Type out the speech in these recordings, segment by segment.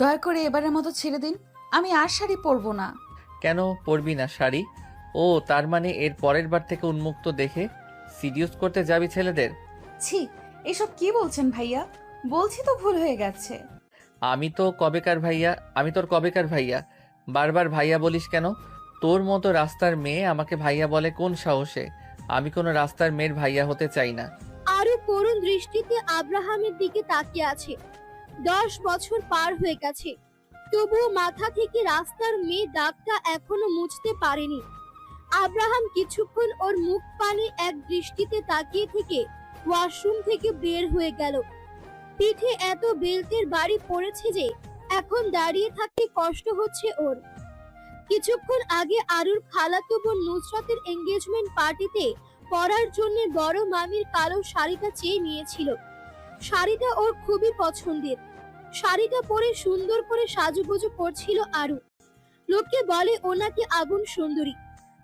দয়া করে এবারের মতো ছেড়ে দিন, আমি আর শাড়ি পরবো না। কেন পরবি না শাড়ি? ও তার মানে এর পরের বার থেকে উন্মুক্ত দেখে সিডিউস করতে যাবি ছেলেদের? ছি, এসব কি বলছেন ভাইয়া? বলছি তো ভুল হয়ে গেছে। আমি তোর কবেকার ভাইয়া? বারবার ভাইয়া বলিস কেন? তোর মতো রাস্তার মেয়ে আমাকে ভাইয়া বলে কোন সাহসে? আমি কোনো রাস্তার মেয়ের ভাইয়া হতে চাই না। আরো করুণ দৃষ্টিতে আব্রাহামের দিকে তাকিয়ে আছে। 10 বছর পার হয়ে গেছে, তবুও মাথা থেকে রাস্তার মেয়ে দাগটা এখনো মুছতে পারেনি। আব্রাহাম কিছুক্ষণ ওর মুখ পানে এক দৃষ্টিতে তাকিয়ে থেকে ওয়াশরুম থেকে বের হয়ে গেল। পিঠে এত বেল্টের বাড়ি পড়েছে যে এখন দাঁড়িয়ে থাকতে কষ্ট হচ্ছে ওর। কিছুক্ষণ আগে আরুর খালাতো বোন নুসরাতের এঙ্গেজমেন্ট পার্টিতে পরার জন্য বড় মামির কালো শাড়িটা চেয়ে নিয়েছিল। শাড়িটা ওর খুবই পছন্দের। শাড়িটা পরে সুন্দর করে সাজুগুজু করছিল আরু। লোকে বলে ও নাকি আগুন সুন্দরী,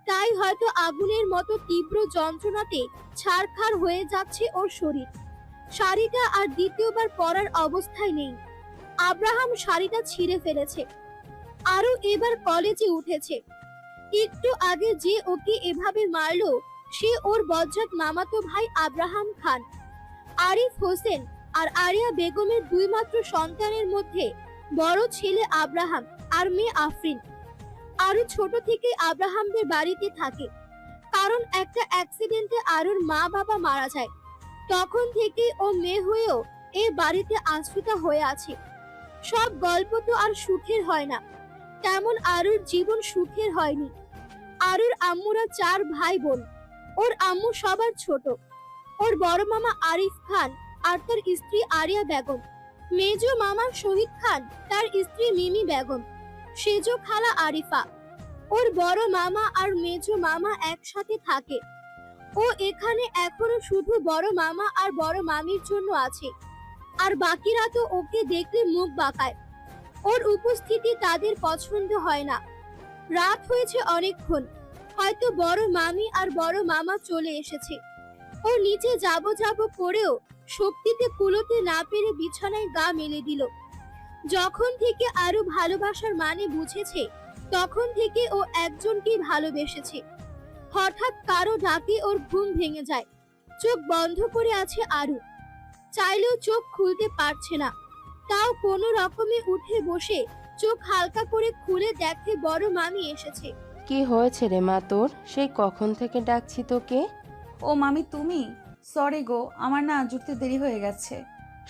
তাই হয়তো আগুনের মতো তীব্র যন্ত্রণাতে ছারখার হয়ে যাচ্ছে ওর শরীর। শাড়িটা আর দ্বিতীয়বার পরার অবস্থায় নেই। আব্রাহাম শাড়িটা ছিঁড়ে ফেলেছে। আরু এবার কলেজে উঠেছে। একটু আগে যে ওকে এভাবে মারলো সে ওর বজ্জাত মামাতো ভাই আব্রাহাম খান। আরিফ হোসেন আর আরিয়া বেগমের দুই মাত্র সন্তানের মধ্যে বড় ছেলে আব্রাহাম আর মেয়ে আফরিন। আরু ছোট থেকে আব্রাহামদের বাড়িতে থাকে, কারণ একটা অ্যাক্সিডেন্টে আরুর মা বাবা মারা যায়। তখন থেকে ও মেয়ে হয়েও এই বাড়িতে আশ্রিতা হয়ে আছে। সব গল্প তো আর সুখের হয় না, তেমন আরুর জীবন সুখের হয়নি। আরুর আম্মুরা 4 ভাই বোন। ওর আম্মু সবার ছোট। ওর বড় মামা আরিফ খান আর তার স্ত্রী আরিয়া বেগম, মেজো মামা শহীদ খান, তার স্ত্রী মিমি বেগম, সেজো খালা আরিফা। ওর বড় মামা আর মেজো মামা একসাথে থাকে। ও এখানে এখনো শুধু বড় মামা আর বড় মামির জন্য আছে, আর বাকিরা তো ওকে দেখলে মুখ বাঁকায়। ওর উপস্থিতি তাদের পছন্দ হয় না। রাত হয়েছে অনেকক্ষণ, হয়তো বড় মামি আর বড় মামা চলে এসেছে। ও নিচে যাব যাব করেও শক্তিতে কুলোতে না পেরে বিছানায় গা মেলে দিল। যখন থেকে আরো ভালোবাসার মানে বুঝেছে তখন থেকে ও একজনকেই ভালোবেসেছে। হঠাৎ কারো ডাকে ওর ঘুম ভেঙে যায়। চোখ বন্ধ করে আছে আরু, চাইলেও চোখ খুলতে পারছে না। তাও কোনো রকমে উঠে বসে চোখ হালকা করে খুলে দেখে বড় মামি এসেছে। কি হয়েছে রে মা তোর? সেই কখন থেকে ডাকছি তোকে। ও মামি তুমি? সরি গো, আমার না জুটতে দেরি হয়ে গেছে।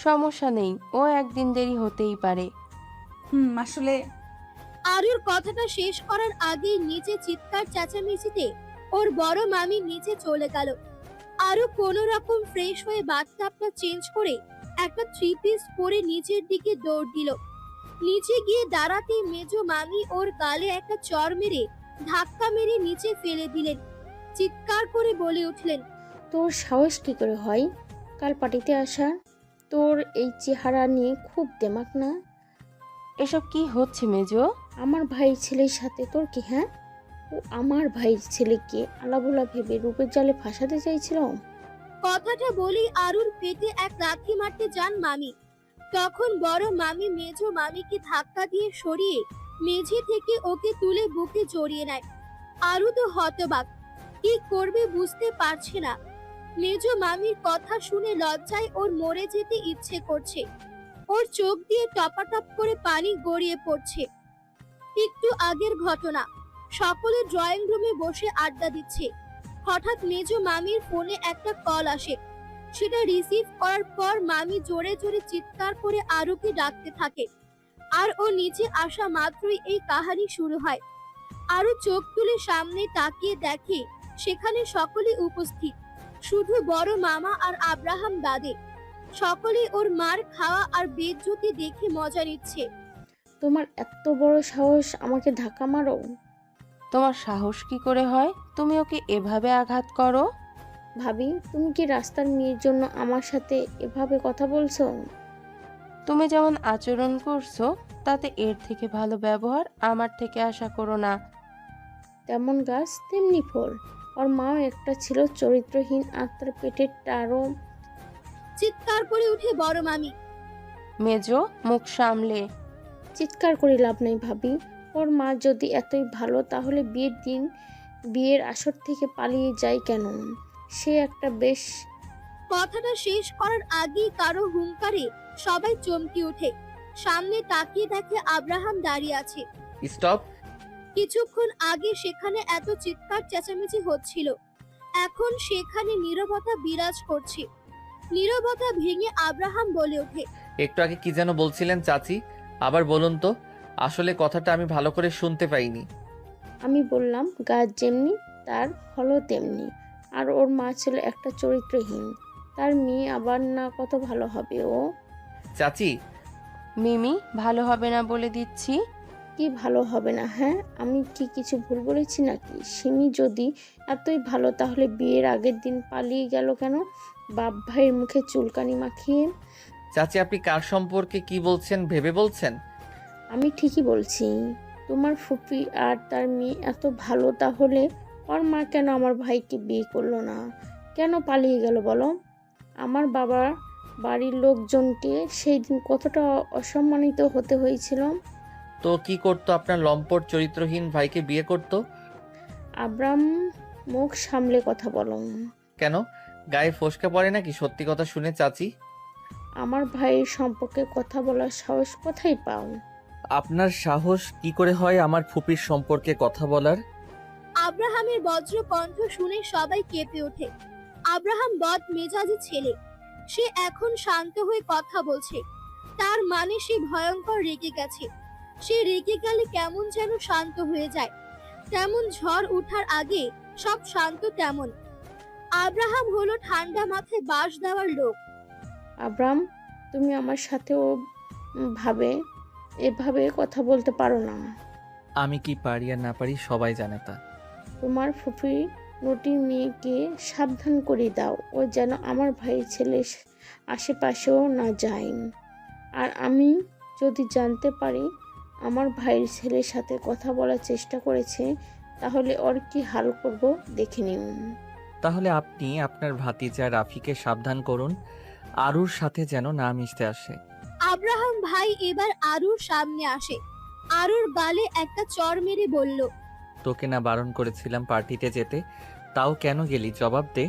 সমস্যা নেই, ও একদিন দেরি হতেই পারে। আসলে আরুর কথাটা শেষ করার আগেই নিচে চিৎকার চেঁচামেচিতে ওর বড় মামি নিচে চলে গেল। আরু কোনো রকম ফ্রেশ হয়ে বাথটাবটা চেঞ্জ করে একটা 3 পিস পরে নিচের দিকে দৌড় দিল। নিচে গিয়ে দাঁড়াতে মেজো মামি ওর গালে একটা চড় মেরে ধাক্কা মেরে নিচে ফেলে দিলেন। চিৎকার করে বলে উঠলেন, তোর সাহস কি করে হয় কাল পার্টিতে আসা? তোর এই চেহারা নিয়ে খুব দেমাক না? এসব কি হচ্ছে মেজো? আমার ভাই ছেলের সাথে তোর কি? হ্যাঁ, ও আমার ভাইয়ের ছেলেকে আলাবোলা ভেবে রূপের জালে ফাঁসাতে চাইছিল। কথাটা বলেই আরুর পেটে এক লাথি মারতে যান মামি। তখন বড় মামি মেজো মামিকে ধাক্কা দিয়ে সরিয়ে মেঝে থেকে ওকে তুলে বুকে জড়িয়ে নেয়। আরু তো হতবাক, কি করবে বুঝতে পারছে না। মেজো মামির কথা শুনে লজ্জায় ওর মরে যেতে ইচ্ছে করছে। ওর চোখ দিয়ে টপাটপ করে পানি গড়িয়ে পড়ছে। একটু আগের ঘটনা, সকলে ড্রয়িং রুমে বসে আড্ডা দিচ্ছে। হঠাৎ মেজো মামির ফোনে একটা কল আসে। সেটা রিসিভ করার পর মামি জোরে জোরে চিৎকার করে আরুকে ডাকতে থাকে। আর ও নিচে আসা মাত্রই এই কাহিনী শুরু হয়। আরু চোখ তুলে সামনে তাকিয়ে দেখে সেখানে সকলে উপস্থিত, শুধু বড় মামা আর আব্রাহাম দাদে। সকলে ওর মার খাওয়া আর বেজ্জতি দেখে মজা নিচ্ছে। তোমার এত বড় সাহস আমাকে ধাক্কা মারো? তোমার সাহস কি করে হয় তুমি ওকে এভাবে আঘাত করো? ভাবি, তুমি কি রাস্তার মেয়ের জন্য আমার সাথে এভাবে কথা বলছো? তুমি যেমন আচরণ করছো তাতে এর থেকে ভালো ব্যবহার আমার থেকে আশা করো না। তেমন গাছ তেমনি ফল। ওর মাও একটা ছিল চরিত্রহীন, আর তার পেটের টারও। চিৎকার করে উঠে বড় মামি। মেজো, মুখ সামলে। চিৎকার করে লাভ নেই ভাবি। ওর মা যদি এতই ভালো তাহলে বিয়ের দিন বিয়ের আসর থেকে পালিয়ে যায় কেন? সে একটা বেশ। কথাটা শেষ করার আগেই কারো হুঙ্কারে সবাই চমকে ওঠে। সামনে তাকিয়ে দেখে আব্রাহাম দাঁড়িয়ে আছে। স্টপ। কিছুক্ষণ আগে সেখানে এত চিৎকার চেঁচামেচি হচ্ছিল, এখন সেখানে নীরবতা বিরাজ করছে। নীরবতা ভেঙে আব্রাহাম বলে ওঠে, একটু আগে কি যেন বলছিলেন চাচি? আবার বলুন তো, আসলে কথাটা আমি ভালো করে শুনতে পাইনি। আমি বললাম গাছ যেমনি তার ফলও তেমনি। আর ওর মা ছিল একটা চরিত্রহীন। তার মেয়ে আবার না কত ভালো হবে ও। চাচি, মিমি, ভালো হবে না বলে দিচ্ছি। কি ভালো হবে না? হ্যাঁ, আমি কি কিছু ভুল বলেছি নাকি? সিমি যদি এতই ভালো তাহলে বিয়ের আগের দিন পালিয়ে গেল কেন? বাপ ভাইয়ের মুখে চুলকানি মাখিয়ে। চাচি আপনি কার সম্পর্কে কি বলছেন ভেবে বলছেন? আমি ঠিকই বলছি। তোমার ফুপি আর তার মেয়ে এত ভালো, তাহলে ওর মা কেন আমার ভাইকে বিয়ে করলো না? কেন পালিয়ে গেল বলো? আমার বাবার বাড়ির লোকজনকে সেই দিন কতটা অসম্মানিত হতে হয়েছিল। তো কি করতো আপনার লম্পট চরিত্রহীন ভাইকে বিয়ে করতো? আব্রাম, মুখ সামলে কথা বলো। কেন, গায়ে ফসকে পড়ে নাকি সত্যি কথা শুনে চাচি? আমার ভাইয়ের সম্পর্কে কথা বলার সাহস কোথায় পাও? আপনার সাহস কি করে হয় আমার ফুপির সম্পর্কে কথা বলার? আব্রাহামের বজ্র কণ্ঠ শুনে সবাই কেঁপে ওঠে। আব্রাহাম বদ মেজাজি ছেলে, সে এখন শান্ত হয়ে কথা বলছে, তার মানে সে ভয়ঙ্কর রেগে গেছে। সে রেগে গেলে কেমন যেন শান্ত হয়ে যায়, তেমন ঝড় ওঠার আগে সব শান্ত তেমন। আব্রাহাম হলো ঠান্ডা মাথায় বাস দেওয়ার লোক। আব্রাম, তুমি আমার সাথেও এভাবে কথা বলতে পারো না। আমি কি পারি আর না পারি সবাই জানে তা। তোমার ফুফি নটির মেয়েকে সাবধান করে দাও, ও যেন আমার ভাইয়ের ছেলে আশেপাশেও না যায়। আর আমি যদি জানতে পারি আমার ভাইয়ের ছেলের সাথে কথা বলার চেষ্টা করেছে, তাহলে ওর কি হাল করব দেখে নিও। তাহলে আপনি আপনার ভাতিজা রাফিকে সাবধান করুন, আরুর সাথে যেন না মিশতে আসে। আব্রাহাম ভাই এবার আরুর সামনে আসে। আরুর গালে একটা চড় মেরে বলল, তোকে না বারণ করেছিলাম পার্টিতে যেতে, তাও কেন গেলি? জবাব দে।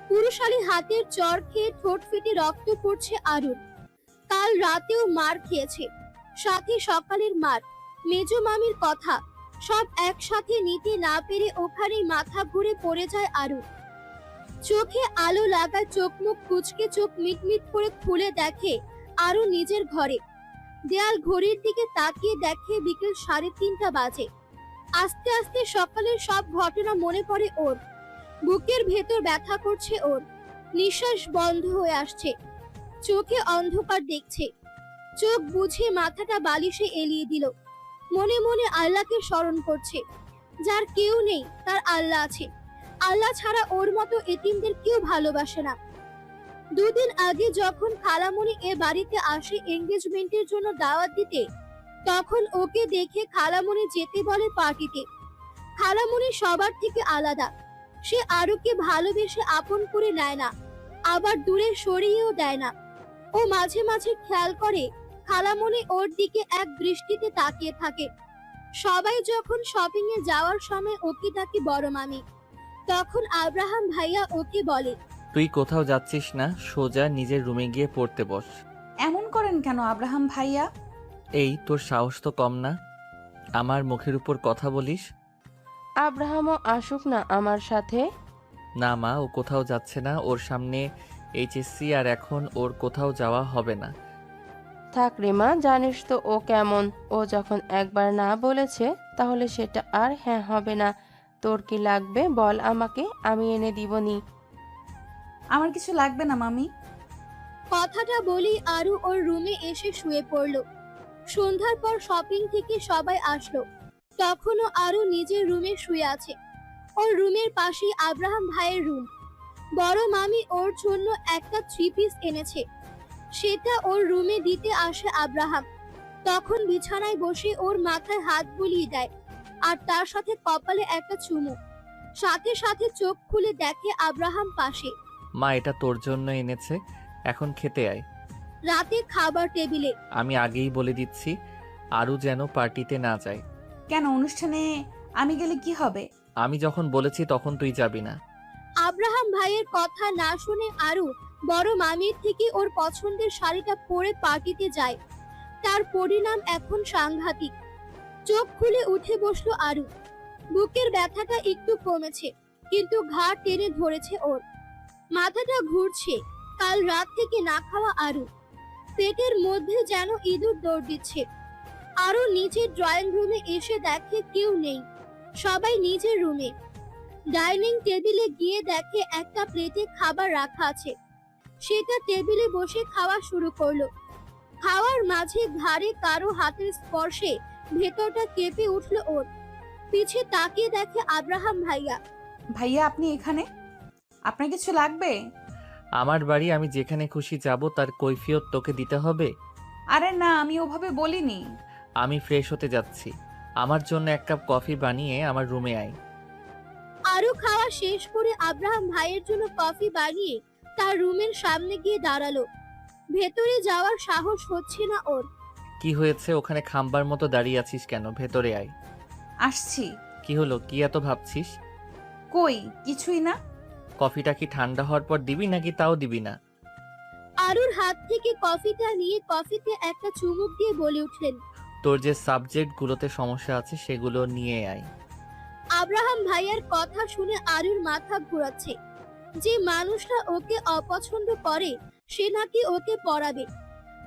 পুরুষালী হাতের চড় খেয়ে ঠোঁট ফেটে রক্ত পড়ছে আরুর। কাল রাতেও মার খেয়েছে, সাথে সকালের মার, মেজো মামির কথা, সব একসাথে নিতে না পেরে ওখানেই মাথা ঘুরে পড়ে যায় আরু। চোখে আলো লাগায় চোখ মুখ কুচকে চোখ মিটমিট করে খুলে দেখে আরু নিজের ঘরে। দেয়াল ঘড়ির দিকে তাকিয়ে দেখে বিকেল 3:30 বাজে। আস্তে আস্তে সকালের সব ঘটনা মনে পড়ে ওর। বুকের ভেতর ব্যথা করছে ওর, নিঃশ্বাস বন্ধ হয়ে আসছে, চোখে অন্ধকার দেখছে। চোখ বুঝে মাথাটা বালিশে এলিয়ে দিল। মনে মনে আল্লাহকে স্মরণ করছে। যার কেউ নেই তার আল্লাহ আছে। আল্লাহ ছাড়া ওর মতো এতিমদের কেউ ভালোবাসে না। 2 দিন আগে যখন খালামণি এ বাড়িতে আসে এঙ্গেজমেন্টের জন্য দাওয়াত দিতে, তখন ওকে দেখে খালামণি যেতে বলে পার্টিতে। খালামণি সবার থেকে আলাদা, সে আরুকে ভালোবেসে আপন করে নেয় না, আবার দূরে সরিয়েও দেয় না। ও মাঝে মাঝে খেয়াল করে খালামণি ওর দিকে এক দৃষ্টিতে তাকিয়ে থাকে। সবাই যখন শপিং এ যাওয়ার সময় ওকে ডাকে বড় মামি, তখন আব্রাহাম ভাইয়া ওকে বলে, তুই কোথাও যাচ্ছিস না, সোজা নিজের রুমে গিয়ে পড়তে বস। এমন করেন কেন আব্রাহাম ভাইয়া? এই তোর সাহস তো কম না, আমার মুখের উপর কথা বলিস। আব্রাহামও আসুক না আমার সাথে। না মা, ও কোথাও যাচ্ছে না, ওর সামনে এইচএসসি, আর এখন ওর কোথাও যাওয়া হবে না। থাক রে মা, জানিস তো ও কেমন। ও যখন একবার না বলেছে তাহলে সেটা আর হ্যাঁ হবে না। তোর কি লাগবে বল আমাকে, আমি এনে দিবনি। আমার কিছু লাগবে না মামি। কথাটা বলি আরু ওর রুমে এসে শুয়ে পড়ল। সন্ধ্যার পর শপিং থেকে সবাই আসলো, তখনও আরু নিজের রুমে শুয়ে আছে। ওর রুমের পাশেই আব্রাহাম ভাইয়ের রুম। বড় মামি ওর জন্য একটা 3 পিস এনেছে, সেটা ওর রুমে দিতে আসে আব্রাহাম। তখন বিছানায় বসে ওর মাথায় হাত বুলিয়ে দেয়, আর তার সাথে কপালে একটা চুমু। সাথে সাথে চোখ খুলে দেখে আব্রাহাম পাশে। মা, এটা তোর জন্য এনেছে, এখন খেতে আয়। রাতে খাবার টেবিলে। আমি আগেই বলে দিচ্ছি, আরও যেন পার্টিতে না যায়। কেন, অনুষ্ঠানে আমি গেলে কি হবে? আমি যখন বলেছি তখন তুই যাবি না। আব্রাহাম ভাইয়ের কথা না শুনে আরু বড় মামির থেকে ওর পছন্দের শাড়িটা পরে পার্টিতে যায়। তার পরিণাম এখন সাংঘাতিক। চোখ খুলে উঠে বসলো আরু। বুকের ব্যথাটা একটু কমেছে, কিন্তু ঘাড় টেনে ধরেছে ওর। মাথাটা ঘুরছে। কাল রাত থেকে না খাওয়া আরু। পেটের মধ্যে যেন ইঁদুর দৌড় দিচ্ছে। আরু নিচে ড্রয়িং রুমে এসে দেখে কেউ নেই, সবাই নিজের রুমে। ডাইনিং টেবিলে গিয়ে দেখে একটা প্লেটে খাবার রাখা আছে। সেটা টেবিলে বসে খাওয়া শুরু করলো। খাওয়ার মাঝে ঘাড়ে কারো হাতের স্পর্শে ভেতরটা কেঁপে উঠলো ওর। পিছে তাকিয়ে দেখে আব্রাহাম ভাইয়া। ভাইয়া, আপনি এখানে? আপনার কিছু লাগবে? আমার বাড়ি, আমি যেখানে খুশি যাব তার কৈফিয়ত তোকে দিতে হবে? আরে না, আমি ওভাবে বলিনি। আমি ফ্রেশ হতে যাচ্ছি, আমার জন্য এক কাপ কফি বানিয়ে আমার রুমে আয়। আরো খাওয়া শেষ করে আব্রাহাম ভাইয়ের জন্য কফি বানিয়ে তার রুমের সামনে গিয়ে দাঁড়ালো। ভেতরে যাওয়ার সাহস হচ্ছে না ওর। কি হয়েছে, ওখানে খাম্বার মতো দাঁড়িয়ে আছিস কেন? ভেতরে আয়। আসছি। কি হলো, কি এত ভাবছিস? কই, কিছুই না। কফিটা কি ঠান্ডা হওয়ার পর দিবি নাকি তাও দিবি না? আরুর হাত থেকে কফিটা নিয়ে কফিতে একটা চুমুক দিয়ে বলে উঠলেন, তোর যে সাবজেক্টগুলোতে সমস্যা আছে সেগুলো নিয়ে আয়। আব্রাহাম ভাইয়ার কথা শুনে আরুর মাথা ঘোরাচ্ছে। যে মানুষটা ওকে অপছন্দ করে সে নাকি ওকে পড়াবে।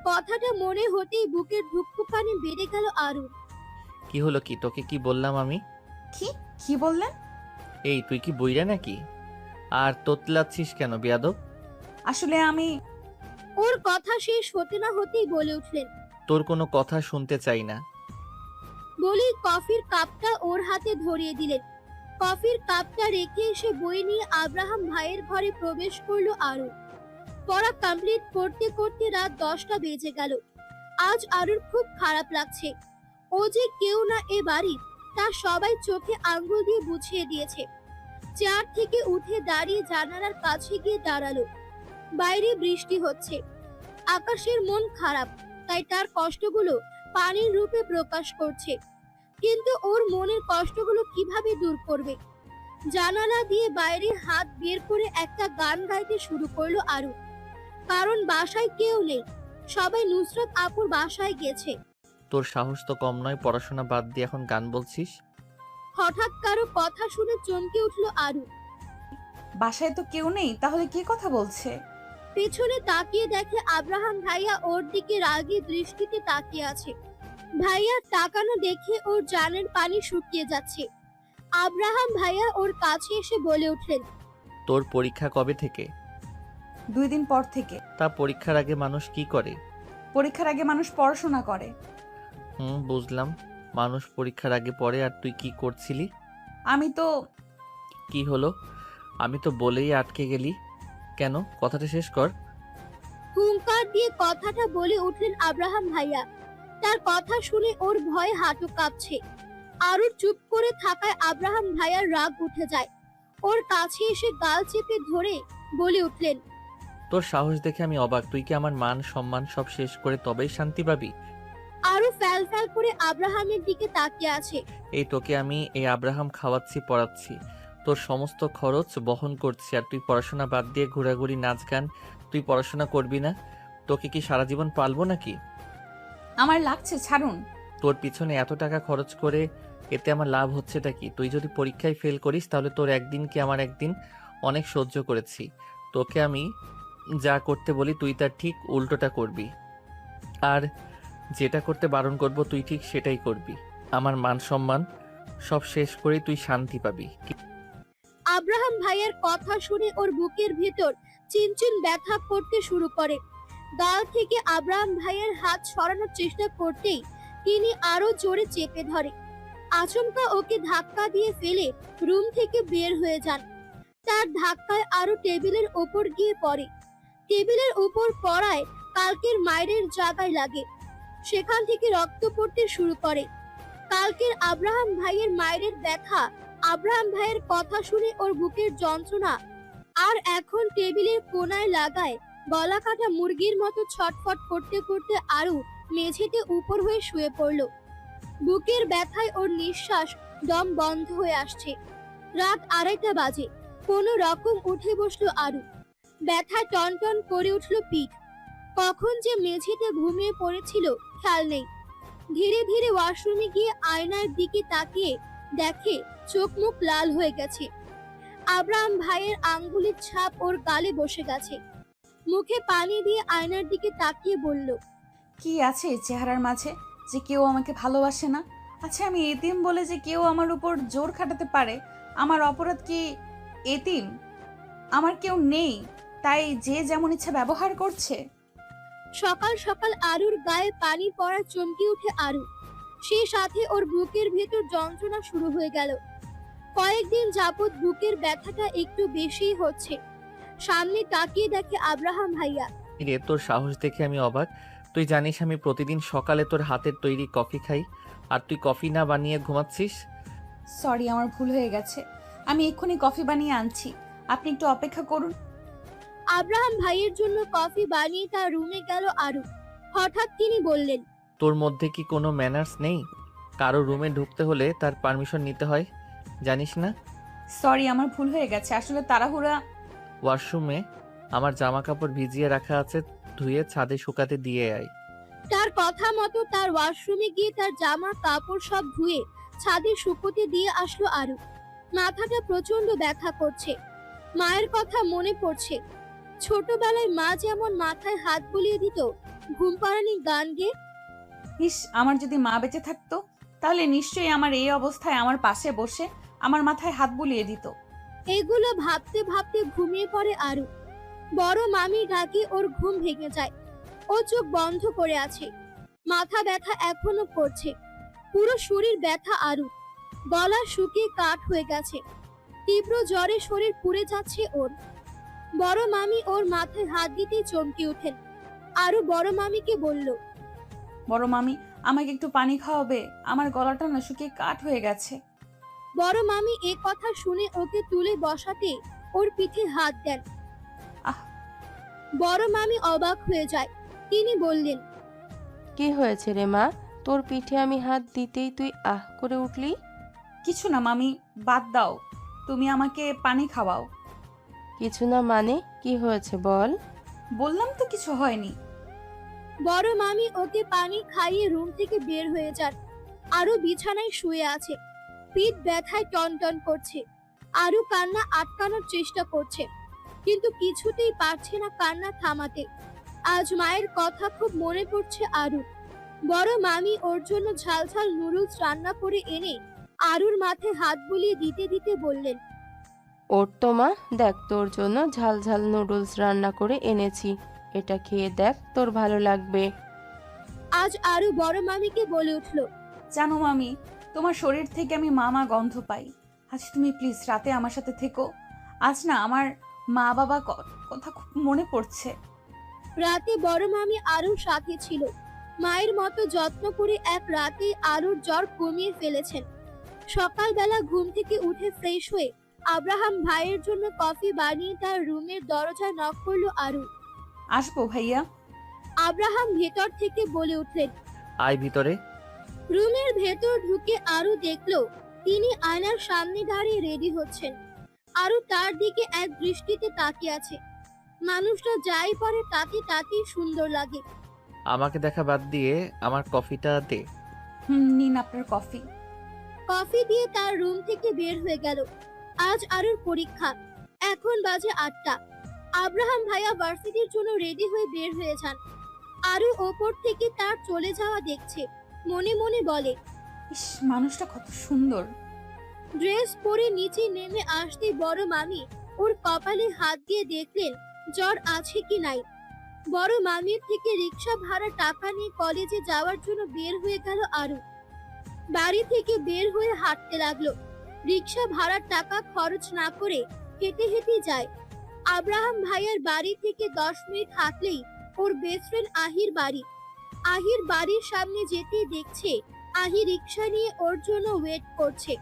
কথাটা মনে হতেই বুকের ধুকপুকানি বেড়ে গেল আরুর। কি হলো, কি তোকে কি বললাম আমি? কি কি বললেন? এই তুই কি বইরা নাকি? আর তোতলাচ্ছিস কেন বেয়াদব? আসলে আমি ওর কথা শেষ হতে না হতেই বলে উঠলেন। তোর কোনো কথা শুনতে চাই না। বলেই কফির কাপটা ওর হাতে ধরিয়ে দিলেন। কফির কাপটা রেখে এসে বই নিয়ে আব্রাহাম ভাইয়ের ঘরে প্রবেশ করলো আরু। পড়া কমপ্লিট করতে করতে রাত 10টা বেজে গেল। আজ আরুর খুব খারাপ লাগছে। ও যে কেউ না এ বাড়ি তা সবাই চোখে আঙ্গুল দিয়ে বুঝিয়ে দিয়েছে। চেয়ার থেকে উঠে দাঁড়িয়ে জানালার কাছে গিয়ে দাঁড়ালো। বাইরে বৃষ্টি হচ্ছে। আকাশের মন খারাপ, তাই তার কষ্টগুলো পানির রূপে প্রকাশ করছে। কিন্তু ওর মনের কষ্টগুলো কিভাবে দূর করবে? জানালা দিয়ে বাইরে হাত বের করে একটা গান গাইতে শুরু করলো আরু। কারণ বাসায় কেউ নেই, সবাই নুসরাত আপুর বাসায় গেছে। তোর সাহস তো কম নয়, পড়াশোনা বাদ দিয়ে এখন গান বলছিস? হঠাৎ কারো কথা শুনে চমকে উঠলো আরু। বাসায় তো কেউ নেই, তাহলে কে কথা বলছে? পেছনে তাকিয়ে দেখে আব্রাহাম ভাইয়া ওর দিকে রাগী দৃষ্টিতে তাকিয়ে আছে। ভাইয়া তাকানো দেখে ওর জানের পানি শুকিয়ে যাচ্ছে। আব্রাহাম ভাইয়া ওর কাছে এসে বলে উঠলেন, তোর পরীক্ষা কবে থেকে? 2 দিন পর থেকে। তা পরীক্ষার আগে মানুষ কি করে? পরীক্ষার আগে মানুষ পড়াশোনা করে। বুঝলাম, মানুষ পরীক্ষার আগে পড়ে, আর তুই কি করছিলি? আমি তো কি হলো? আমি তো বলেই আটকে গেলি কেন? কথাটা শেষ কর। হুঙ্কার দিয়ে কথাটা বলে উঠলেন আব্রাহাম ভাইয়া। তার কথা শুনে ওর ভয়ে হাঁটু কাঁপছে। আরুর চুপ করে থাকায় আব্রাহাম ভাইয়ার রাগ উঠে যায়। ওর কাছে এসে গাল চেপে ধরে বলে উঠলেন, তোর সাহস দেখে আমি অবাক। তুই কি আমার মান সম্মান সব শেষ করে তবেই শান্তি পাবি? আরু ফ্যাল ফ্যাল করে আব্রাহামের দিকে তাকিয়ে আছে। এই তোকে আমি এই আব্রাহাম খাওয়াচ্ছি, পড়াচ্ছি, তোর সমস্ত খরচ বহন করছি, আর তুই পড়াশোনা বাদ দিয়ে ঘোরাঘুরি, নাচ গান। তুই পড়াশোনা করবি না? তোকে কি সারা জীবন পালবো নাকি? আমার লাগছে, ছাড়ুন। তোর পিছনে এত টাকা খরচ করে এতে আমার লাভ হচ্ছেটা কি? তুই যদি পরীক্ষায় ফেল করিস তাহলে তোর একদিন কি আমার একদিন। অনেক সহ্য করেছি। তোকে আমি যা করতে বলি তুই তার ঠিক উল্টোটা করবি, আর যেটা করতে বারণ করব তুই ঠিক সেটাই করবি। আমার মান সম্মান সব শেষ করে তুই শান্তি পাবি। আব্রাহাম ভাইয়ের কথা শুনে ওর বুকের ভেতর চিনচিন ব্যথা করতে শুরু করে। গাল থেকে আব্রাহাম ভাইয়ের হাত সরানোর চেষ্টা করতেই তিনি আরো জোরে চেপে ধরে। আচমকা ওকে ধাক্কা দিয়ে ফেলে রুম থেকে বের হয়ে যান। তার ধাক্কায় আরো টেবিলের ওপর গিয়ে পড়ে। টেবিলের উপর পড়ায় কালকের মায়ের জায়গায় লাগে। সেখান থেকে রক্ত পড়তে শুরু করে। কালকের আব্রাহাম ভাইয়ের মায়ের ব্যথা, আব্রাহাম ভাইয়ের কথা শুনে ওর বুকের যন্ত্রণা, আর এখন টেবিলের কোনায় লাগায় গলা কাটা মুরগির মতো ছটফট করতে করতে আরু মেঝেতে উপর হয়ে শুয়ে পড়ল। বুকের ব্যথায় ওর নিঃশ্বাস দম বন্ধ হয়ে আসছে। রাত 2:30 বাজে। কোনো রকম উঠে বসলো আরু। ব্যথায় টনটন করে উঠল পিঠ। কখন যে মেঝেতে ঘুমিয়ে পড়েছিল খেয়াল নেই। ধীরে ধীরে ওয়াশরুমে গিয়ে আয়নার দিকে তাকিয়ে দেখে চোখ মুখ লাল হয়ে গেছে। আব্রাহাম ভাইয়ের আঙ্গুলের ছাপ ওর গালে বসে গেছে। মুখে পানি দিয়ে আয়নার দিকে তাকিয়ে বলল, কি আছে এই চেহারার মাঝে যে কেউ আমাকে ভালোবাসে না? আচ্ছা, আমি এতিম বলে যে কেউ আমার উপর জোর খাটাতে পারে? আমার অপরাধ কি এতিম? আমার কেউ নেই তাই যে যেমন ইচ্ছা ব্যবহার করছে? সকাল সকাল আরুর গায়ে পানি পড়া চমকে উঠে আরু। সেই সাথে ওর বুকের ভেতর যন্ত্রণা শুরু হয়ে গেল। কয়েকদিন যাবৎ বুকের ব্যথাটা একটু বেশিই হচ্ছে। সামনে তাকিয়ে দেখে আব্রাহাম ভাইয়া। রে, তোর সাহস দেখে আমি অবাক। তুই জানিস আমি প্রতিদিন সকালে তোর হাতের তৈরি কফি খাই, আর তুই কফি না বানিয়ে ঘুমাচ্ছিস। সরি, আমার ভুল হয়ে গেছে। আমি এক্ষুনি কফি বানিয়ে আনছি, আপনি একটু অপেক্ষা করুন। আব্রাহাম ভাইয়ের জন্য কফি বানিয়ে তার রুমে গেল আরু। হঠাৎ তিনি বললেন, তোর মধ্যে কি কোনো ম্যানার্স নেই? কারো রুমে ঢুকতে হলে তার পারমিশন নিতে হয়, জানিস না? সরি, আমার ভুল হয়ে গেছে, আসলে তাড়াহুড়া। ওয়াশরুমে আমার জামা কাপড় ভিজিয়ে রাখা আছে, ধুয়ে ছাদে শুকাতে দিয়ে আয়। তার কথা মতো তার ওয়াশরুমে গিয়ে তার জামা কাপড় সব ধুয়ে ছাদে শুকোতে দিয়ে আসলো আরু। মাথাটা প্রচন্ড ব্যথা করছে। মায়ের কথা মনে পড়ছে। ছোটবেলায় মা যেমন মাথায় হাত বুলিয়ে দিত, ঘুম পাড়ানি গান গেয়ে। ইস, আমার যদি মা বেঁচে থাকতো তাহলে নিশ্চয়ই আমার এই অবস্থায় আমার পাশে বসে আমার মাথায় হাত বুলিয়ে দিত। এগুলো ভাবতে ভাবতে ঘুমিয়ে পড়ে আরু। বড় মামির ডাকে ওর ঘুম ভেঙে যায়। ও চোখ বন্ধ করে আছে। মাথা ব্যথা এখনো করছে। পুরো শরীর ব্যথা আরু। গলা শুকিয়ে কাঠ হয়ে গেছে। তীব্র জ্বরে শরীর পুড়ে যাচ্ছে ওর। বড় মামি ওর মাথায় হাত দিতেই চমকে ওঠেন। আরু বড় মামিকে বলল, বড় মামি, আমাকে একটু পানি খাওয়াবে? আমার গলাটা না শুকিয়ে কাঠ হয়ে গেছে। বড় মামি এ কথা শুনে ওকে তুলে বসাতে ওর পিঠে হাত দেন। আহ! বড় মামি অবাক হয়ে যায়। তিনি বললেন, কি হয়েছে রে মা? তোর পিঠে আমি হাত দিতেই তুই আহ করে উঠলি? কিছু না মামি, বাদ দাও, তুমি আমাকে পানি খাওয়াও। কিছু না মানে কি হয়েছে বল? বললাম তো কিছু হয়নি। বড় মামি ওকে পানি খাইয়ে রুম থেকে বের হয়ে যান। আরু বিছানায় শুয়ে আছে। পিঠ ব্যথায় টনটন করছে। আরু কান্না আটকানোর চেষ্টা করছে, কিন্তু কিছুতেই পারছে না কান্না থামাতে। আজ মায়ের কথা খুব মনে পড়ছে আরু। বড় মামি ওর জন্য ঝাল ঝাল নুডলস রান্না করে এনে আরুর মাথায় হাত বুলিয়ে দিতে দিতে বললেন, ওর তো মা, দেখ তোর জন্য ঝাল ঝাল নুডলস রান্না করে এনেছি, এটা খেয়ে দেখ, তোর ভালো লাগবে। আজ আরু বড় মামিকে বলে উঠল, জানো মামি, তোমার শরীর থেকে আমি মামা গন্ধ পাই। আজ তুমি প্লিজ রাতে আমার সাথে থেকো। আজ না আমার মা বাবা কথা খুব মনে পড়ছে। রাতে বড় মামি আরুর সাথে ছিল। মায়ের মতো যত্ন করে এক রাতে আরুর জ্বর কমিয়ে ফেলেছেন। সকালবেলা ঘুম থেকে উঠে ফ্রেশ হয়ে আব্রাহাম ভাইয়ের জন্য কফি বানিয়ে তার রুমের দরজায় নক করলো আরু। আসবো ভাইয়া? আব্রাহাম ভেতর থেকে বলে উঠলেন। আয় ভিতরে। রুমের ভেতর ঢুকে আরু দেখলো তিনি আয়নার সামনে দাঁড়িয়ে রেডি হচ্ছেন। আরু তার দিকে এক দৃষ্টিতে তাকিয়ে আছে। মানুষটা যাই পারে তাতে তাতেই সুন্দর লাগে। আমাকে দেখা বাদ দিয়ে আমার কফিটা দে। নিন আপনার কফি। কফি দিয়ে তার রুম থেকে বের হয়ে গেল। আজ আরুর পরীক্ষা। এখন বাজে 8টা। আব্রাহাম ভাইয়া ভার্সিটির জন্য রেডি হয়ে বের হয়ে যান। আরু ওপর থেকে তার চলে যাওয়া দেখছে। মনে মনে বলে, ইস, মানুষটা কত সুন্দর। ড্রেস পরে নিচে নেমে আসতে বড় মামি ওর কপালে হাত দিয়ে দেখলেন জ্বর আছে কি নাই। বড় মামির থেকে রিক্সা ভাড়া টাকা নিয়ে কলেজে যাওয়ার জন্য বের হয়ে গেল আরু। বাড়ি থেকে বের হয়ে হাঁটতে লাগলো। রিক্সা ভাড়ার টাকা খরচ না করে হেঁটে হেঁটে যায়। আব্রাহাম ভাইয়ের বাড়ি থেকে 10 মিনিট হাঁটলেই ওর বেস্ট ফ্রেন্ড আহির বাড়ি। আহির বাড়ির সামনে যেতেই দেখছে আহি রিক্সা নিয়ে ওর জন্য ওয়েট করছে।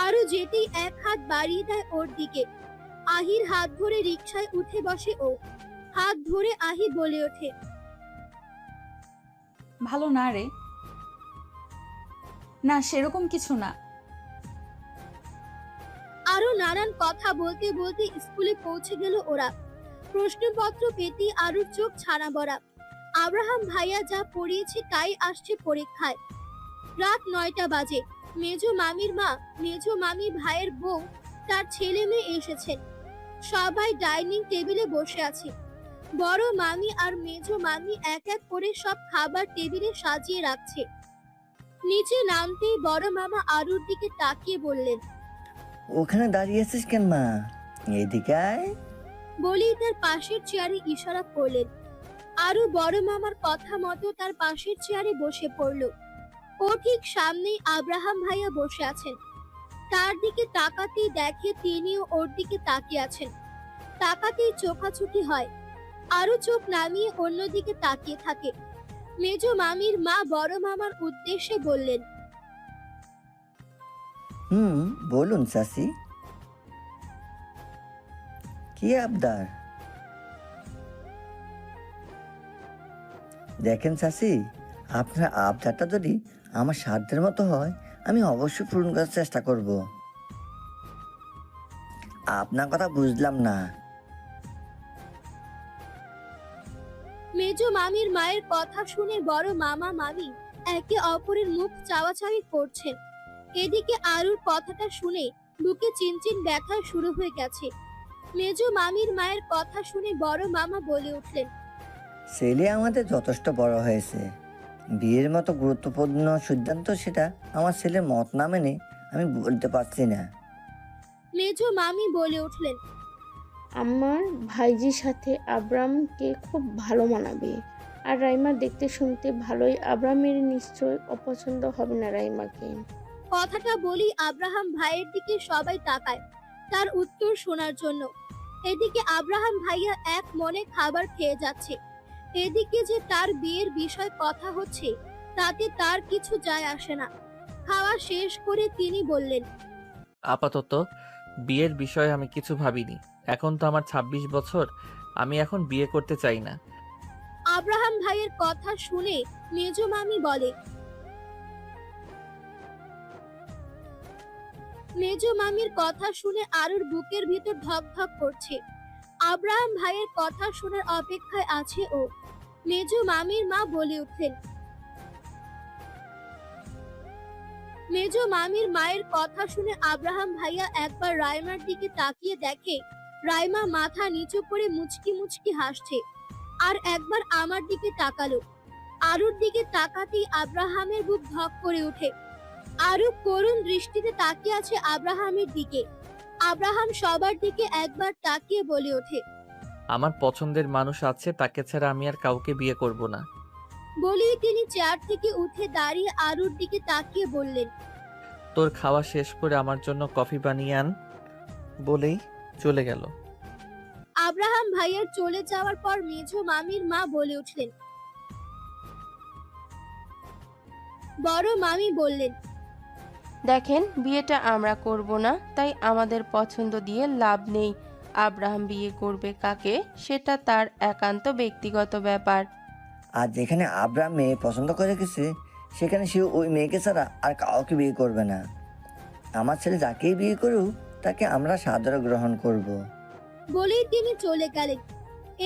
আরো যেতেই এক হাত বাড়িয়ে দেয় ওর দিকে। আহির হাত ধরে রিক্সায় উঠে বসে ও। হাত ধরে আহি বলে ওঠে, ভালো না রে। না, সেরকম কিছু না। আরো নানান কথা বলতে বলতে স্কুলে পৌঁছে গেল ওরা। প্রশ্নপত্র পেতে আরুর চোখ ছানা বড়া। আব্রাহাম ভাইয়া যা পড়িয়েছে তাই আসছে পরীক্ষায়। রাত 9টা বাজে। মেজো মামি ভাইয়ের বউ, তার ছেলে মেয়ে এসেছেন। সবাই ডাইনিং টেবিলে বসে আছে। বড় মামি আর মেজো মামি এক এক করে সব খাবার টেবিলে সাজিয়ে রাখছে। নিচে নামতেই বড় মামা আরুর দিকে তাকিয়ে বললেন, ওখানে দাঁড়িয়ে আছিস কেন মা? এদিকে আয়। বলেই তার পাশের চেয়ারে ইশারা করলেন। আরু বড় মামার কথা মতো তার পাশের চেয়ারে বসে পড়ল। ও ঠিক সামনেই আব্রাহাম ভাইয়া বসে আছেন। তার দিকে তাকাতেই দেখে তিনিও ওর দিকে তাকিয়ে আছেন। তাকাতেই চোখাচোখি হয়। আরু চোখ নামিয়ে অন্যদিকে তাকিয়ে থাকে। মেজো মামির মা বড় মামার উদ্দেশ্যে বললেন, বলুন চাচি, কি আবদার? দেখেন চাচি, আপনার আবদারটা যদি আমার সাধ্যের মতো হয় আমি অবশ্যই পূরণ করার চেষ্টা করব। আপনার কথা বুঝলাম না। মেজো মামির মায়ের কথা শুনে বড় মামা মামি একে অপরের মুখ চাওয়াচাওয়ি করছেন। এদিকে আরুর কথাটা শুনে বুকে চিনচিন ব্যথা শুরু হয়ে গেছে। মেজো মামির মায়ের কথা শুনে বড় মামা বলে উঠলেন, ছেলে আমাদের যথেষ্ট বড় হয়েছে। বিয়ের মতো গুরুত্বপূর্ণ সিদ্ধান্ত সেটা আমার ছেলের মত না মেনে আমি বলতে পারছি না। মেজো মামি বলে উঠলেন, আমার ভাইজির সাথে আব্রামকে খুব ভালো মানাবে। আর রাইমা দেখতে শুনতে ভালোই, আব্রামের নিশ্চয় অপছন্দ হবে না রাইমাকে। কথাটা বলি আব্রাহাম ভাইয়ের দিকে সবাই তাকায় তার উত্তর শোনার জন্য। এদিকে আব্রাহাম ভাইয়া এক মনে খাবার খেয়ে যাচ্ছে। এদিকে যে তার বিয়ের বিষয় কথা হচ্ছে তাতে তার কিছু যায় আসে না। খাওয়া শেষ করে তিনি বললেন, আপাতত বিয়ের বিষয়ে আমি কিছু ভাবিনি। এখন তো আমার 26 বছর, আমি এখন বিয়ে করতে চাই না। আব্রাহাম ভাইয়ের কথা শুনে মেজো মামি বলে, মেজো মামির কথা শুনে আরুর বুকের ভিতর ধক ধক করছে। আব্রাহাম ভাইয়ের কথা শোনার অপেক্ষায় আছে ও। মেজো মামির মা বলে উঠলেন, মেজো মামির মায়ের কথা শুনে আব্রাহাম ভাইয়া একবার রাইমার দিকে তাকিয়ে দেখে রাইমা মাথা নিচু করে মুচকি মুচকি হাসছে। আর একবার আমার দিকে তাকালো। আরুর দিকে তাকাতেই আব্রাহামের বুক ধক করে ওঠে। আরু করুণ দৃষ্টিতে তাকিয়ে আছে আব্রাহামের দিকে। আব্রাহাম সবার দিকে একবার তাকিয়ে বলে ওঠে, আমার পছন্দের মানুষ আছে, তাকে ছাড়া আমি আর কাউকে বিয়ে করব না। বলেই তিনি চেয়ার থেকে উঠে দাঁড়িয়ে আরুর দিকে তাকিয়ে বললেন, তোর খাওয়া শেষ করে আমার জন্য কফি বানিয়ে আন। বলেই চলে গেল। আব্রাহাম ভাইয়ের চলে যাওয়ার পর মেজো মামির মা বলে উঠলেন। বড় মামি বললেন, দেখেন, বিয়েটা আমরা করব না, তাই আমাদের পছন্দ দিয়ে লাভ নেই। আব্রাহাম বিয়ে করবে কাকে সেটা তার একান্ত ব্যক্তিগত ব্যাপার। আর যেখানে আব্রাম মেয়ে পছন্দ করে গেছে সেখানে সে ওই মেয়েকে ছাড়া আর কাউকে বিয়ে করবে না। আমার ছেলে যাকেই বিয়ে করুক তাকে আমরা সাদরে গ্রহণ করব। বলেই তিনি চলে গেলেন।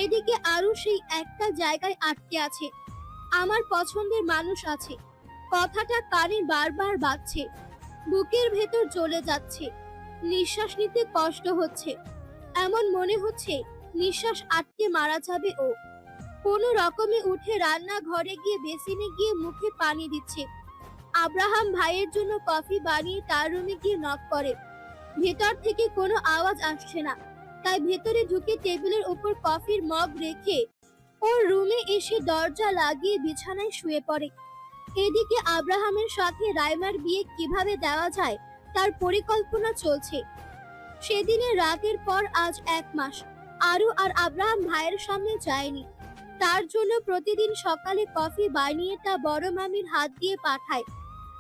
এদিকে আরু সেই একটা জায়গায় আটকে আছে। আমার পছন্দের মানুষ আছে, কথাটা কানে বারবার বাজছে। বুকের ভেতর চলে যাচ্ছে। নিঃশ্বাস নিতে কষ্ট হচ্ছে। এমন মনে হচ্ছে নিঃশ্বাস আটকে মারা যাবে ও। কোনো রকমে উঠে রান্নাঘরে গিয়ে বেসিনে গিয়ে মুখে পানি দিচ্ছে। আব্রাহাম ভাইয়ের জন্য কফি বানিয়ে তার রুমে গিয়ে নক করে। ভেতর থেকে কোনো আওয়াজ আসছে না, তাই ভেতরে ঢুকে টেবিলের উপর কফির মগ রেখে ওর রুমে এসে দরজা লাগিয়ে বিছানায় শুয়ে পড়ে। এদিকে আব্রাহামের সাথে রাইমার বিয়ে কিভাবে দেওয়া যায় তার পরিকল্পনা চলছে। সেদিনের রাতের পর আজ 1 মাস আরু আর আব্রাহাম ভাইয়ের সামনে যায়নি। তার জন্য প্রতিদিন সকালে কফি বানিয়ে তা বড় মামির হাত দিয়ে পাঠায়।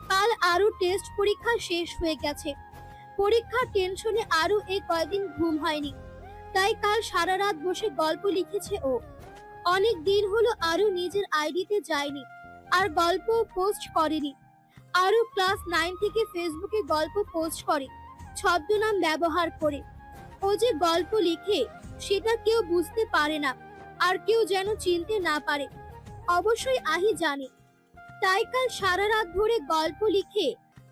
কাল আরু টেস্ট পরীক্ষা শেষ হয়ে গেছে। পরীক্ষার টেনশনে আরু এই কয়দিন ঘুম হয়নি। তাই কাল সারা রাত বসে গল্প লিখেছে ও। অনেক দিন হলো আরু নিজের আইডিতে যায়নি আর গল্প পোস্ট করেনি। আরু ক্লাস 9 থেকে ফেসবুকে গল্প পোস্ট করে ছদ্মনাম ব্যবহার করে। ও যে গল্প লিখে সেটা কেউ বুঝতে পারে না, আর কেউ যেন চিনতে না পারে। অবশ্যই আহি জানে। তাই কাল সারা রাত ধরে গল্প লিখে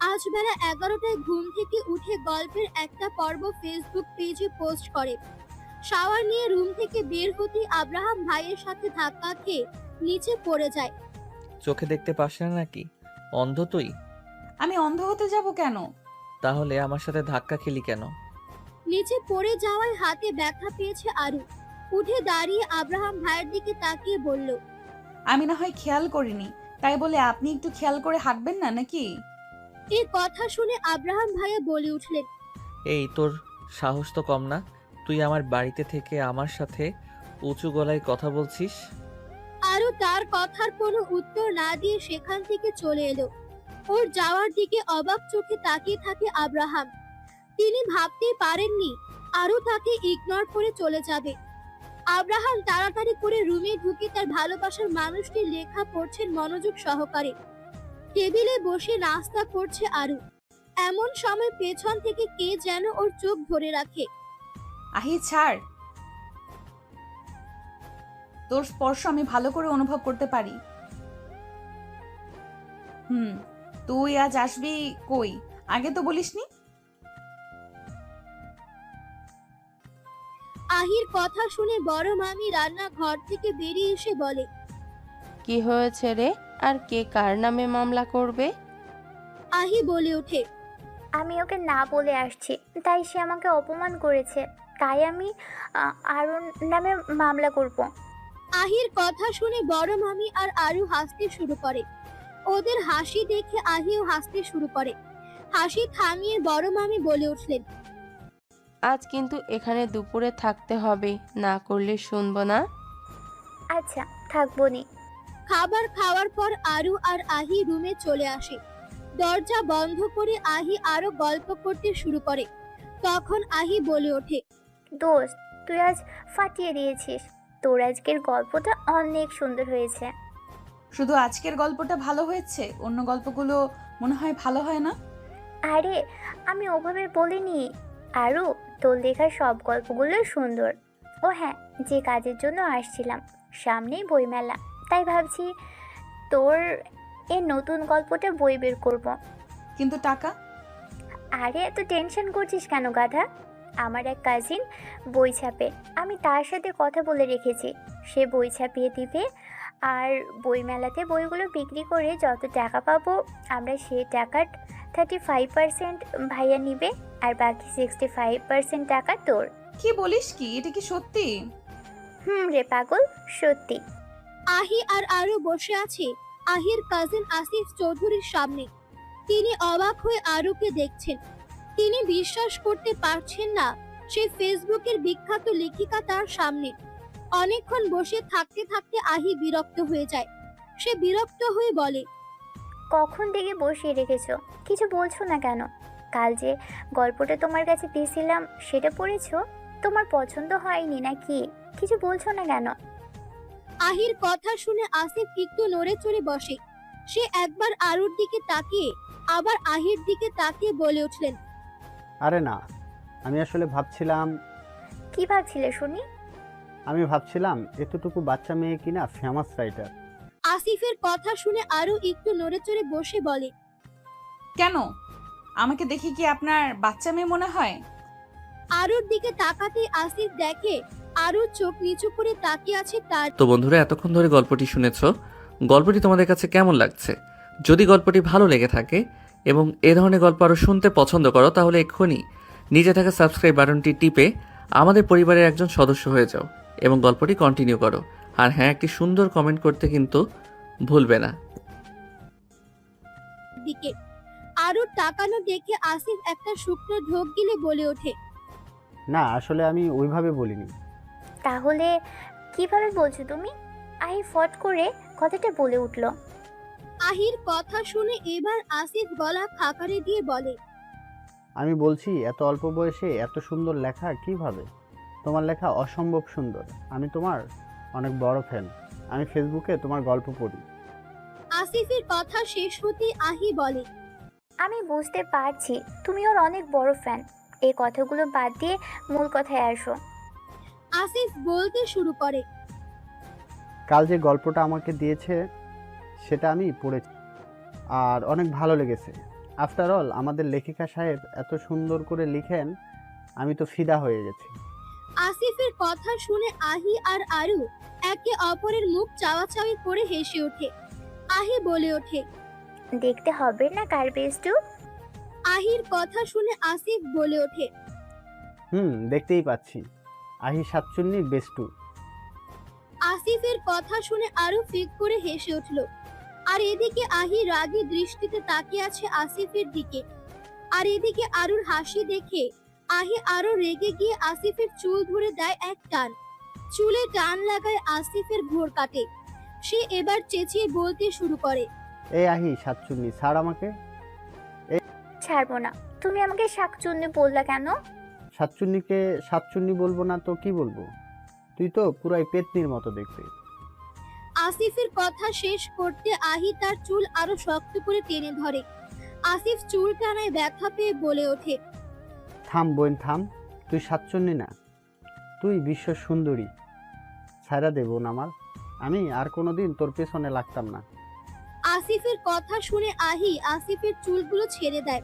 আজ বেলা 11টায় ঘুম থেকে উঠে গল্পের একটা পর্ব ফেসবুক পেজে পোস্ট করে। শাওয়ার নিয়ে রুম থেকে বের হতেই আব্রাহাম ভাইয়ের সাথে ধাক্কা খেয়ে নিচে পড়ে যায়। চোখে দেখতে পাস না নাকি? অন্ধ তুই? আমি অন্ধ হতে যাব কেন? তাহলে আমার সাথে ধাক্কা খেলি কেন? নিচে পড়ে যাওয়ায় হাতে ব্যথা পেয়েছে আরু। উঠে দাঁড়িয়ে আব্রাহাম ভাইয়ের দিকে তাকিয়ে বলল, আমি না হয় খেয়াল করিনি, তাই বলে আপনি একটু খেয়াল করে হাঁটবেন না নাকি? এই কথা শুনে আব্রাহাম ভাইয়া বলে উঠলেন, এই তোর সাহস তো কম না? তুই আমার বাড়িতে থেকে আমার সাথে উঁচু গলায় কথা বলছিস? আরু তার কথার কোনো উত্তর না দিয়ে সেখান থেকে চলে এলো। ওর যাওয়ার দিকে অবাক চোখে তাকিয়ে থাকে আব্রাহাম। তিনি ভাবতেই পারেননি আরু তাকে ইগনোর করে চলে যাবে। আব্রাহাম তাড়াতাড়ি করে রুমে ঢুকে তার ভালোবাসার মানুষটির লেখা পড়ছেন মনোযোগ সহকারে। টেবিলে বসে নাস্তা করছে আরু। এমন সময় পেছন থেকে কে যেন ওর চোখ ধরে রাখে। আহি ছাড়, তোর স্পর্শ আমি ভালো করে অনুভব করতে পারি। তুই আজ আসবি কই? আগে তো বলিসনি। আহির কথা শুনে বড় মামি রান্নাঘর থেকে বেরিয়ে এসে বলে, কি হয়েছে রে? আর কে কার নামে মামলা করবে? আহি বলে ওঠে, আমি ওকে না বলে আসছি, তাই সে আমাকে অপমান করেছে, তাই আমি আরুর নামে মামলা করব। আহির কথা শুনে বড় মামি আর আরু হাসতে শুরু করে। ওদের হাসি দেখে আহিও হাসতে শুরু করে। হাসি থামিয়ে বড় মামি বলে উঠলেন, আজ কিন্তু এখানে দুপুরে থাকতে হবে, না করলে শুনবো না। আচ্ছা, থাকবো নি। খাবার খাওয়ার পর আরু আর আহি রুমে চলে আসে। দরজা বন্ধ করে আহি আরো গল্প করতে শুরু করে। তখন আহি বলে ওঠে, দোস্ত, তুই আজ ফাটিয়ে দিয়েছিস। তোর আজকের গল্পটা অনেক সুন্দর হয়েছে। শুধু আজকের গল্পটা ভালো হয়েছে, অন্য গল্পগুলো মনে হয় ভালো হয় না? আরে, আমি ওভাবে বলিনি। আরু, তোর লেখা সব গল্পগুলো সুন্দর। ও হ্যাঁ, যে কাজের জন্য আসছিলাম, সামনেই বইমেলা, তাই ভাবছি তোর এই নতুন গল্পটা বই বের করব। কিন্তু টাকা? আরে, এত টেনশন করছিস কেন গাধা? আমার এক কাজিন বই ছাপে, আমি তার সাথে কথা বলে রেখেছি। সে বই ছাপিয়ে দিবে, আর বইমেলাতে বইগুলো বিক্রি করে যত টাকা পাবো আমরা সেই টাকার 35% ভাইয়া নিবে, আর বাকি 65% টাকা তোর। কি বলিস কি? এটা কি সত্যি? রে পাগল, সত্যি। আহি আর আরু বসে আছে আহির কাজিন আসিফ চৌধুরীর সামনে। তিনি অবাক হয়ে আরুকে দেখছেন। তিনি বিশ্বাস করতে পারছেন না সে ফেসবুকের বিখ্যাত লেখিকা তার সামনে। অনেকক্ষণ বসে থাকতে থাকতে আহি বিরক্ত হয়ে যায়। সে বিরক্ত হয়ে বলে, কখন থেকে বসিয়ে রেখেছো, কিছু বলছো না কেন? কাল যে গল্পটা তোমার কাছে দিয়েছিলাম সেটা পড়েছো? তোমার পছন্দ হয়নি নাকি? কিছু বলছো না কেন? আহির কথা শুনে আসিফ একটু নড়ে চড়ে বসে। সে একবার আরুর দিকে তাকিয়ে আবার আহির দিকে তাকিয়ে বলে উঠলেন, আরে না, আমি আসলে ভাবছিলাম। কি ভাবছিলে শুনি? আমি ভাবছিলাম এতটুকু বাচ্চা মেয়ে কিনা ফেমাস রাইটার। আসিফের কথা শুনে আরু একটু নড়ে চড়ে বসে বলে, কেন? আমাকে দেখে কি আপনার বাচ্চা মেয়ে মনে হয়? আরুর দিকে তাকাতে আসিফ দেখে আরু চোখ নিচু করে তাকিয়ে আছে তার। তো বন্ধুরা, এতক্ষণ ধরে গল্পটি শুনেছো। গল্পটি তোমাদের কাছে কেমন লাগছে? যদি গল্পটি ভালো লেগে থাকে এবং এ ধরনের গল্প আরও শুনতে পছন্দ করো, তাহলে এক্ষুনি নিচে থাকা সাবস্ক্রাইব বাটনটি টিপে আমাদের পরিবারের একজন সদস্য হয়ে যাও এবং গল্পটি কন্টিনিউ করো। আর হ্যাঁ, একটি সুন্দর কমেন্ট করতে কিন্তু ভুলবে না। দিকে আরুর তাকানো দেখে আসিফ একটা শুকনো ঢোক গিলে বলে ওঠে, না, আসলে আমি ওইভাবে বলিনি। তাহলে কিভাবে বলছো তুমি? আই ফট করে কথাটা বলে উঠলো। আহির কথা শুনে এবার আসিফ গলা খাকারে দিয়ে বলে, আমি বলছি এত অল্প বয়সে এত সুন্দর লেখা কিভাবে? তোমার লেখা অসম্ভব সুন্দর। আমি তোমার অনেক বড় ফ্যান। আমি ফেসবুকে তোমার গল্প পড়ি। আসিফের কথা শেষ হতেই আহি বলে, আমি বুঝতে পারছি তুমি ওর অনেক বড় ফ্যান। এই কথাগুলো বাদ দিয়ে মূল কথায় আসো। আসিফ বলতে শুরু করে, কাল যে গল্পটা আমাকে দিয়েছে সেটা আমি পড়েছি আর অনেক ভালো লেগেছে। আফটার অল আমাদের লেখিকা সাহেব এত সুন্দর করে লিখেন, আমি তো ফিদা হয়ে গেছি। আসিফের কথা শুনে আহি আর আরু একে অপরের মুখ চাওয়াচাওয়ি করে হেসে ওঠে। আহি বলে ওঠে, দেখতে হবে না কার বেস্টু? আহির কথা শুনে আসিফ বলে ওঠে, দেখতেই পাচ্ছি। আহি সাতচুন্নির বেস্টু। আসিফের কথা শুনে আরু ফিক করে হেসে উঠল। আর এদিকে আহি রাগী দৃষ্টিতে তাকিয়ে আছে আসিফের দিকে। আর এদিকে আরুর হাসি দেখে আহি আরো রেগে গিয়ে আসিফের চুল ধরে দেয় এক টান। চুলে টান লাগায় আসিফের ভোর কাটে। সে এবার চেঁচিয়ে বলতে শুরু করে, এই আহি সাতচুন্নি, ছাড় আমাকে। ছাড়বো না। তুমি আমাকে শাকচুন্নি বললা কেন? সাতচুন্নিকে সাতচুন্নি বলবো না তো কি বলবো? তুই তো পুরাই পেতনির মতো দেখতে। আসিফের কথা শেষ করতে আহি তার চুল আরো শক্ত করে টেনে ধরে। আসিফ চুল টানায় ব্যথা পেয়ে বলে ওঠে, থাম বোন থাম, তুই সাতচুন্নি না, তুই বিশ্ব সুন্দরী। ছাড়া দে বোন আমার, আমি আর কোনোদিন তোর পেছনে লাগতাম না। আসিফের কথা শুনে আহি আসিফের চুলগুলো ছেড়ে দেয়।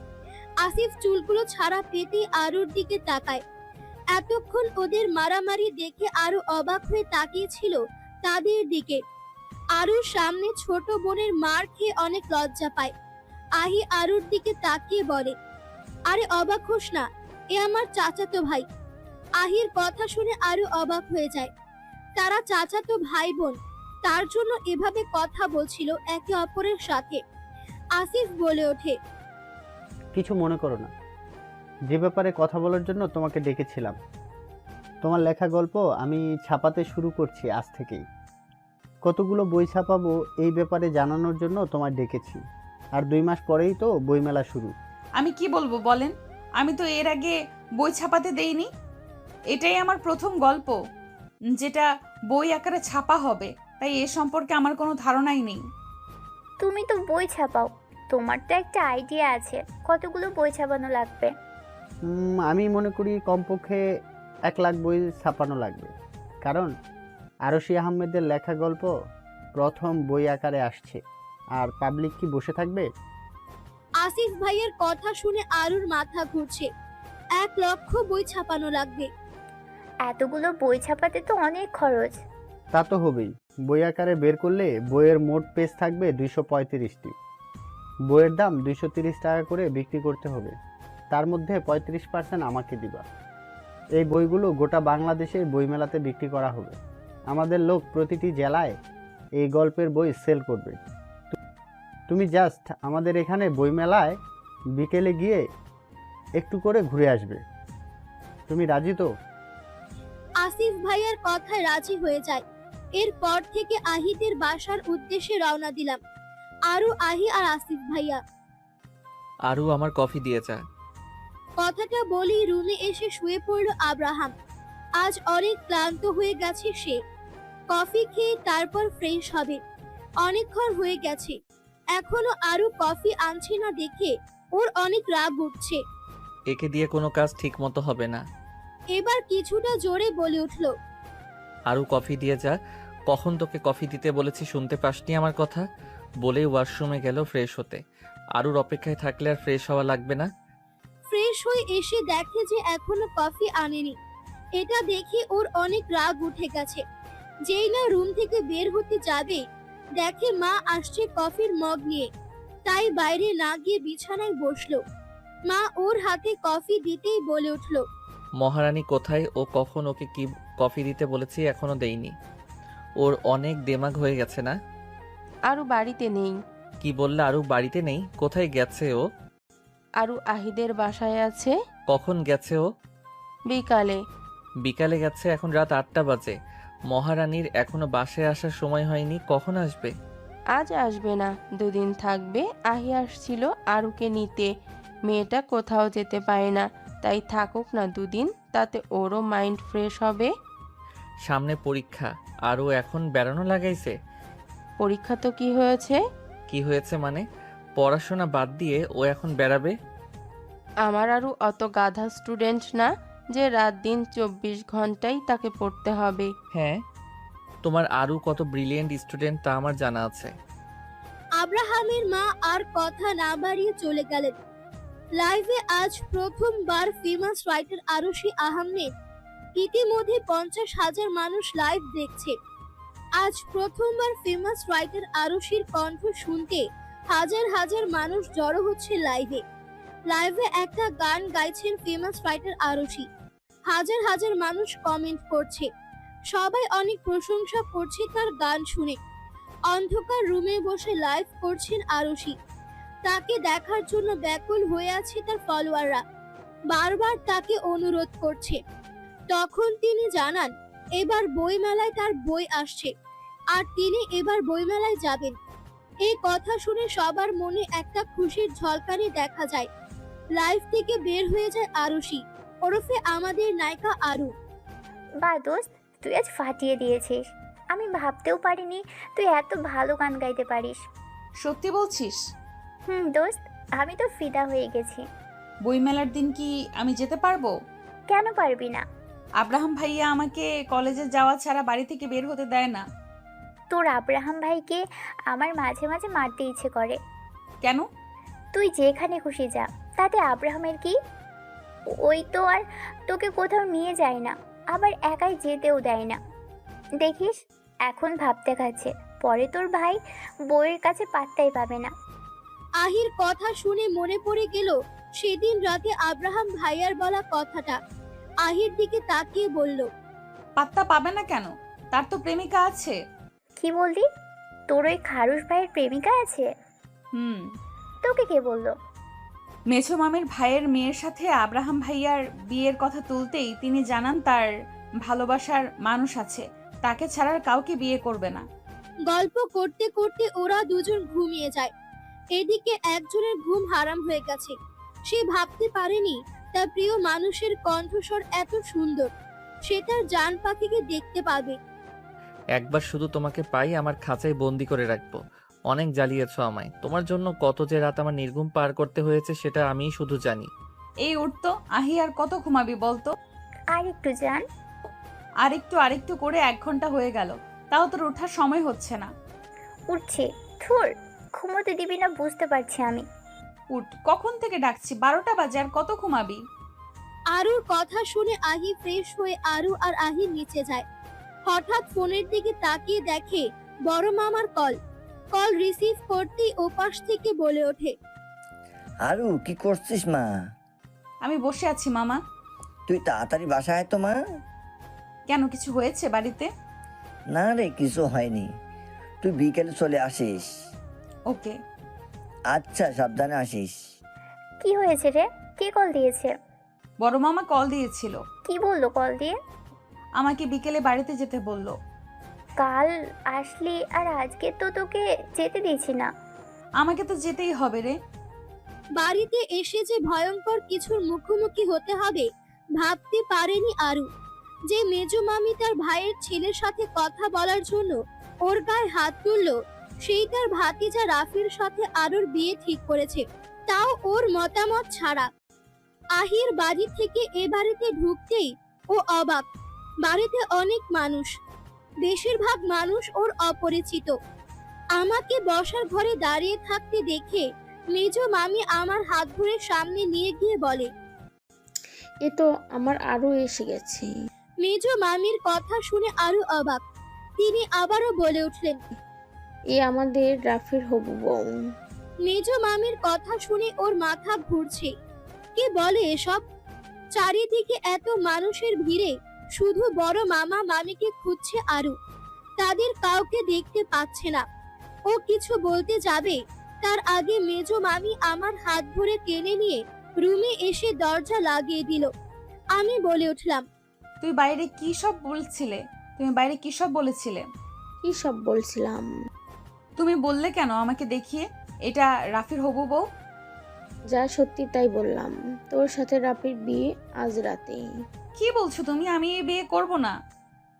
আসিফ চুলগুলো ছাড়া পেতেই আরুর দিকে তাকায়। এতক্ষণ ওদের মারামারি দেখে আরু অবাক হয়ে তাকিয়েছিল তাদের দিকে। আরুর সামনে ছোট বোনের মার খেয়ে অনেক লজ্জা পায়। আহি আরুর দিকে তাকিয়ে বলে, আরে অবাক হোস না, এ আমার চাচাতো ভাই। আহির কথা শুনে আরু অবাক হয়ে যায়। তারা চাচাতো ভাই বোন, তার জন্য এভাবে কথা বলছিল একে অপরের সাথে। আসিফ বলে ওঠে, কিছু মনে করো না, যে ব্যাপারে কথা বলার জন্য তোমাকে ডেকেছিলাম। তোমার লেখা গল্প আমি ছাপাতে শুরু করছি আজ থেকেই। কতগুলো বই ছাপাবো এই ব্যাপারে জানানোর জন্য তোমায় ডেকেছি। আর 2 মাস পরেই তো বইমেলা শুরু। আমি কি বলবো বলেন? আমি তো এর আগে বই ছাপাতে দেইনি। এটাই আমার প্রথম গল্প যেটা বই আকারে ছাপা হবে, তাই এ সম্পর্কে আমার কোনো ধারণাই নেই। তুমি তো বই ছাপাও, তোমার তো একটা আইডিয়া আছে কতগুলো বই ছাপানো লাগবে? আমি মনে করি কমপক্ষে 1 লাখ বই ছাপানো লাগবে, কারণ আরশি আহমেদের লেখা গল্প প্রথম বই আকারে আসছে। আর পাবলিক কি বসে থাকবে? আসিফ ভাইয়ের কথা শুনে আরুর মাথা ঘুরছে। 1 লক্ষ বই ছাপানো লাগবে। এতগুলো বই ছাপাতে তো অনেক খরচ। তা তো হবেই। বই আকারে বের করলে বইয়ের মোট পেজ থাকবে 235টি। বইয়ের দাম 230 টাকা করে বিক্রি করতে হবে। তার মধ্যে 35% আমাকে দিবা। এই বইগুলো গোটা বাংলাদেশের বইমেলাতে বিক্রি করা হবে। আমাদের লোক প্রতিটি জেলায় এই গল্পের বই সেল করবে। তুমি জাস্ট আমাদের এখানে বইমেলায় বিকেলে গিয়ে একটু করে ঘুরে আসবে। তুমি রাজি তো? আসিফ ভাইয়ার কথায় রাজি হয়ে যায়। এরপর থেকে আহিদের বাসার উদ্দেশ্যে রওনা দিলাম। আরু, আহি আর আসিফ ভাইয়া। আরও আমার কফি দিয়ে যা। কথাটা বলি রুমে এসে শুয়ে পড়ল আব্রাহাম। আজ অনেক ক্লান্ত হয়ে গেছে সে। কফি খেয়ে তারপর ফ্রেশ হবে। অনেকক্ষণ হয়ে গেছে, এখনো আরু কফি আনছে না দেখে ওর অনেক রাগ উঠছে। একে দিয়ে কোনো কাজ ঠিক মতো হবে না। এবার কিছুটা জোরে বলে উঠল, আরও কফি দিয়ে যা। কখন তোকে কফি দিতে বলেছি শুনতে পাসনি আমার কথা? বলেই ওয়াশরুমে গেল ফ্রেশ হতে। আরুর অপেক্ষায় থাকলে আর ফ্রেশ হওয়া লাগবে না। ফ্রেশ হয়ে এসে দেখে যে এখনো কফি আনেনি। এটা দেখে ওর অনেক রাগ উঠে গেছে। যেই না রুম থেকে বের হতে যাবে, দেখে মা আসছে কফির মগ নিয়ে। তাই বাইরে না গিয়ে বিছানায় বসলো। মা ওর হাতে কফি দিতেই বলে উঠল, মহারানী কোথায়? ও কখন ওকে কি কফি দিতে বলেছি এখনো দেইনি। ওর অনেক দেমাগ হয়ে গেছে না? আরু বাড়িতে নেই। কি বললে? আরও বাড়িতে নেই? কোথায় গেছে ও? আরু আহিদের বাসায় আছে। কখন গেছে ও? বিকালে। বিকালে গেছে? এখন রাত 8টা বাজে। মহারানীর এখনো বাসায় আসার সময় হয়নি, কখন আসবে? আজ আসবে না, 2 দিন থাকবে। আহি আসছিল আরুকে নিতে। মেয়েটা কোথাও যেতে পারে না, তাই থাকুক না দুদিন, তাতে ওরও মাইন্ড ফ্রেশ হবে। সামনে পরীক্ষা আর ও এখন বেড়ানো লাগাইছে? পরীক্ষা তো কি হয়েছে? কি হয়েছে মানে? পড়াশোনা বাদ দিয়ে ও এখন বেড়াবে? আমার আরও অত গাধা স্টুডেন্ট না যে রাত দিন 24 ঘন্টাই তাকে পড়তে হবে। হ্যাঁ, তোমার আরও কত ব্রিলিয়েন্ট স্টুডেন্ট তা আমার জানা আছে। আব্রাহামের মা আর কথা না বাড়িয়ে চলে গেলেন। লাইভে আজ প্রথমবার ফেমাস রাইটার আরুষি আহমেদ। ইতিমধ্যে 50,000 মানুষ লাইভ দেখছে। আজ প্রথমবার ফেমাস রাইটার আরুষির কণ্ঠ শুনতে হাজার হাজার মানুষ জড়ো হচ্ছে লাইভে। লাইভে একটা গান গাইছেন ফেমাস রাইটার আরুষি। হাজার হাজার মানুষ কমেন্ট করছে, সবাই অনেক প্রশংসা করছে তার গান শুনে। অন্ধকার রুমে বসে লাইভ করছেন আরুষি। তাকে দেখার জন্য ব্যাকুল হয়ে আছে তার ফলোয়াররা, বারবার তাকে অনুরোধ করছে। তখন তিনি জানান এবার বইমেলায় তার বই আসছে আর তিনি এবার বইমেলায় যাবেন। এই কথা শুনে সবার মনে একটা খুশির ঝলকানি দেখা যায়। লাইভ থেকে বের হয়ে যায় আরুষি, ওরফে আমাদের নায়িকা আরু। বা দোস্ত, তুই আজ ফাটিয়ে দিয়েছিস। আমি ভাবতেও পারিনি তুই এত ভালো গান গাইতে পারিস। সত্যি বলছিস? দোস্ত, আমি তো ফিদা হয়ে গেছি। বইমেলার দিন কি আমি যেতে পারবো? কেন পারবি না? আব্রাহাম ভাইয়া আমাকে কলেজে যাওয়া ছাড়া বাড়ি থেকে বের হতে দেয় না। তোর আব্রাহাম ভাইকে আমার মাঝে মাঝে মারতে ইচ্ছে করে। কেন? তুই যেখানে খুশি যা, তাতে আব্রাহামের কি? ওই তো আর তোকে কোথাও নিয়ে যায় না, আবার একাই যেতেও দেয় না। দেখিস এখন ভাবতে খাচ্ছে, পরে তোর ভাই বউয়ের কাছে পাত্তাই পাবে না। আহির কথা শুনে মনে পড়ে গেল সেদিন রাতে আব্রাহাম ভাইয়ার বলা কথাটা। আহির দিকে তাকিয়ে বলল, পাত্তা পাবে না কেন? তার তো প্রেমিকা আছে। কি বললি? তোর ওই খারুশ ভাইয়ের প্রেমিকা আছে? তোকে কে বললো? মেছো মামের ভাইয়ের মেয়ের সাথে আব্রাহাম ভাইয়ার বিয়ের কথা তুলতেই তিনি জানান তার ভালোবাসার মানুষ আছে, তাকে ছাড়ার কাউকে বিয়ে করবে না। গল্প করতে করতে ওরা দুজন ঘুমিয়ে যায়। এদিকে একজনের ঘুম হারাম হয়ে গেছে। সে ভাবতে পারেনি তার প্রিয় মানুষের কণ্ঠস্বর এত সুন্দর, সে তার জান পাখিকে দেখতে পাবে। একবার শুধু তোমাকে পাই আমার খাঁচায় বন্দি করে রাখবো। অনেক জ্বালিয়েছো আমায়, তোমার জন্য কত যে রাত আমার নির্ঘুম পার করতে হয়েছে সেটা আমিই শুধু জানি। এই উঠতো আহি, আর কত ঘুমাবি বলতো? আর একটু জান। আরেকটু করে 1 ঘন্টা হয়ে গেল, তাও তোর ওঠার সময় হচ্ছে না। উঠছে, থুর, ঘুমোতে দিবি না বুঝতে পারছি আমি। উঠ, কখন থেকে ডাকছি, 12টা বাজে, আর কত ঘুমাবি? আরুর কথা শুনে আহি ফ্রেশ হয়ে আরু আর আহি নিচে যায়। হঠাৎ ফোনের দিকে তাকিয়ে দেখে বড় মামার কল রিসিভ করতেই ওপাশ থেকে বলে ওঠে, আরু কি করছিস মা? আমি বসে আছি মামা। তুই তাড়াতাড়ি বাসায় আয় তো মা। কেন, কিছু হয়েছে বাড়িতে? না রে, কিছু হয়নি, তুই বিকেলে চলে আসিস। ওকে। আচ্ছা, সাবধানে আসিস। কি হয়েছে রে? কে কল দিয়েছে? বড় মামা কল দিয়েছিল। কি বললো কল দিয়ে? আমাকে বিকেলে বাড়িতে যেতে বলল। কাল আসলি আর আজকে তো তোকে যেতে দিয়েছি না। আমাকে তো যেতেই হবে রে। বাড়িতে এসে যে ভয়ঙ্কর কিছুর মুখোমুখি হতে হবে ভাবতে পারেনি আরু। যে মেজো মামি তার ভাইয়ের ছেলের সাথে কথা বলার জন্য ওর গায়ে হাত তুললো, সেই তার ভাতিজা রাফির সাথে আরুর বিয়ে ঠিক করেছে, তাও ওর মতামত ছাড়া। আহির বাড়ি থেকে এ বাড়িতে ঢুকতেই ও অবাক। বাড়িতে অনেক মানুষ, বেশিরভাগ মানুষ ওর অপরিচিত। আমাকে বসার ঘরে দাঁড়িয়ে থাকতে দেখে মেজো মামি আমার হাত ধরে সামনে নিয়ে গিয়ে বলে, এ তো আমার আরও এসে গেছে। মেজো মামির কথা শুনে আরো অবাক। তিনি আবারও বলে উঠলেন, এ আমাদের রাফির হবু বউ। মেজো মামির কথা শুনে ওর মাথা ঘুরছে। কে বলে এসব? চারিদিকে এত মানুষের ভিড়ে শুধু বড় মামা মামিকে খুঁজছে আরু, তাদের কাউকে দেখতে পাচ্ছে না। ও কিছু বলতে যাবে তার আগে মেজো মামি আমার হাত ধরে টেনে নিয়ে রুমে এসে দরজা লাগিয়ে দিল। আমি বলে উঠলাম, তুমি বাইরে কি সব বলেছিলে? কি সব বলছিলাম? তুমি বললে কেন আমাকে দেখিয়ে এটা রাফির হবু বউ? যা সত্যি তাই বললাম, তোর সাথে রাফির বিয়ে আজ রাতে। কি বলছো তুমি? আমি এই বিয়ে করব না।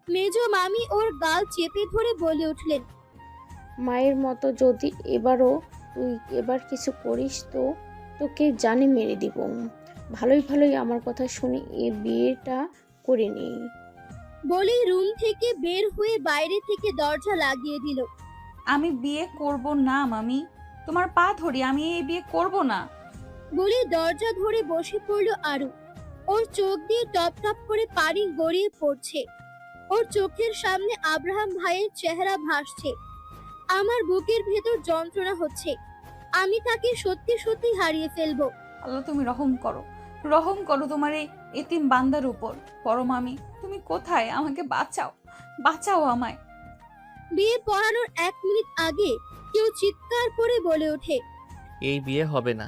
মেজো মামি ওর গাল চেপে ধরে বলে উঠলেন, মায়ের মতো যদি তুই এবার কিছু করিস তো তোকে জানে মেরে দিব। ভালোই ভালোই আমার কথা শুনে এই বিয়েটা করে নি। বলেই রুম থেকে বের হয়ে বাইরে থেকে দরজা লাগিয়ে দিল। আমি বিয়ে করব না মামি, তোমার পা ধরি, আমি এই বিয়ে করব না। বলে দরজা ধরে বসে পড়ল আরু। ওর চোখ দিয়ে টপ টপ করে পানি গড়িয়ে পড়ছে। ওর চোখের সামনে আব্রাহাম ভাইয়ের চেহারা ভাসছে। আমার বুকের ভেতর যন্ত্রণা হচ্ছে। আমি তাকে সত্যি সত্যি হারিয়ে ফেলবো। আল্লাহ তুমি রহম করো, রহম করো তোমার এই এতিম বান্দার উপর। বড় মামি তুমি কোথায়? আমাকে বাঁচাও, বাঁচাও আমায়। বিয়ে পড়ানোর 1 মিনিট আগে কেউ চিৎকার করে বলে ওঠে। এই বিয়ে হবে না।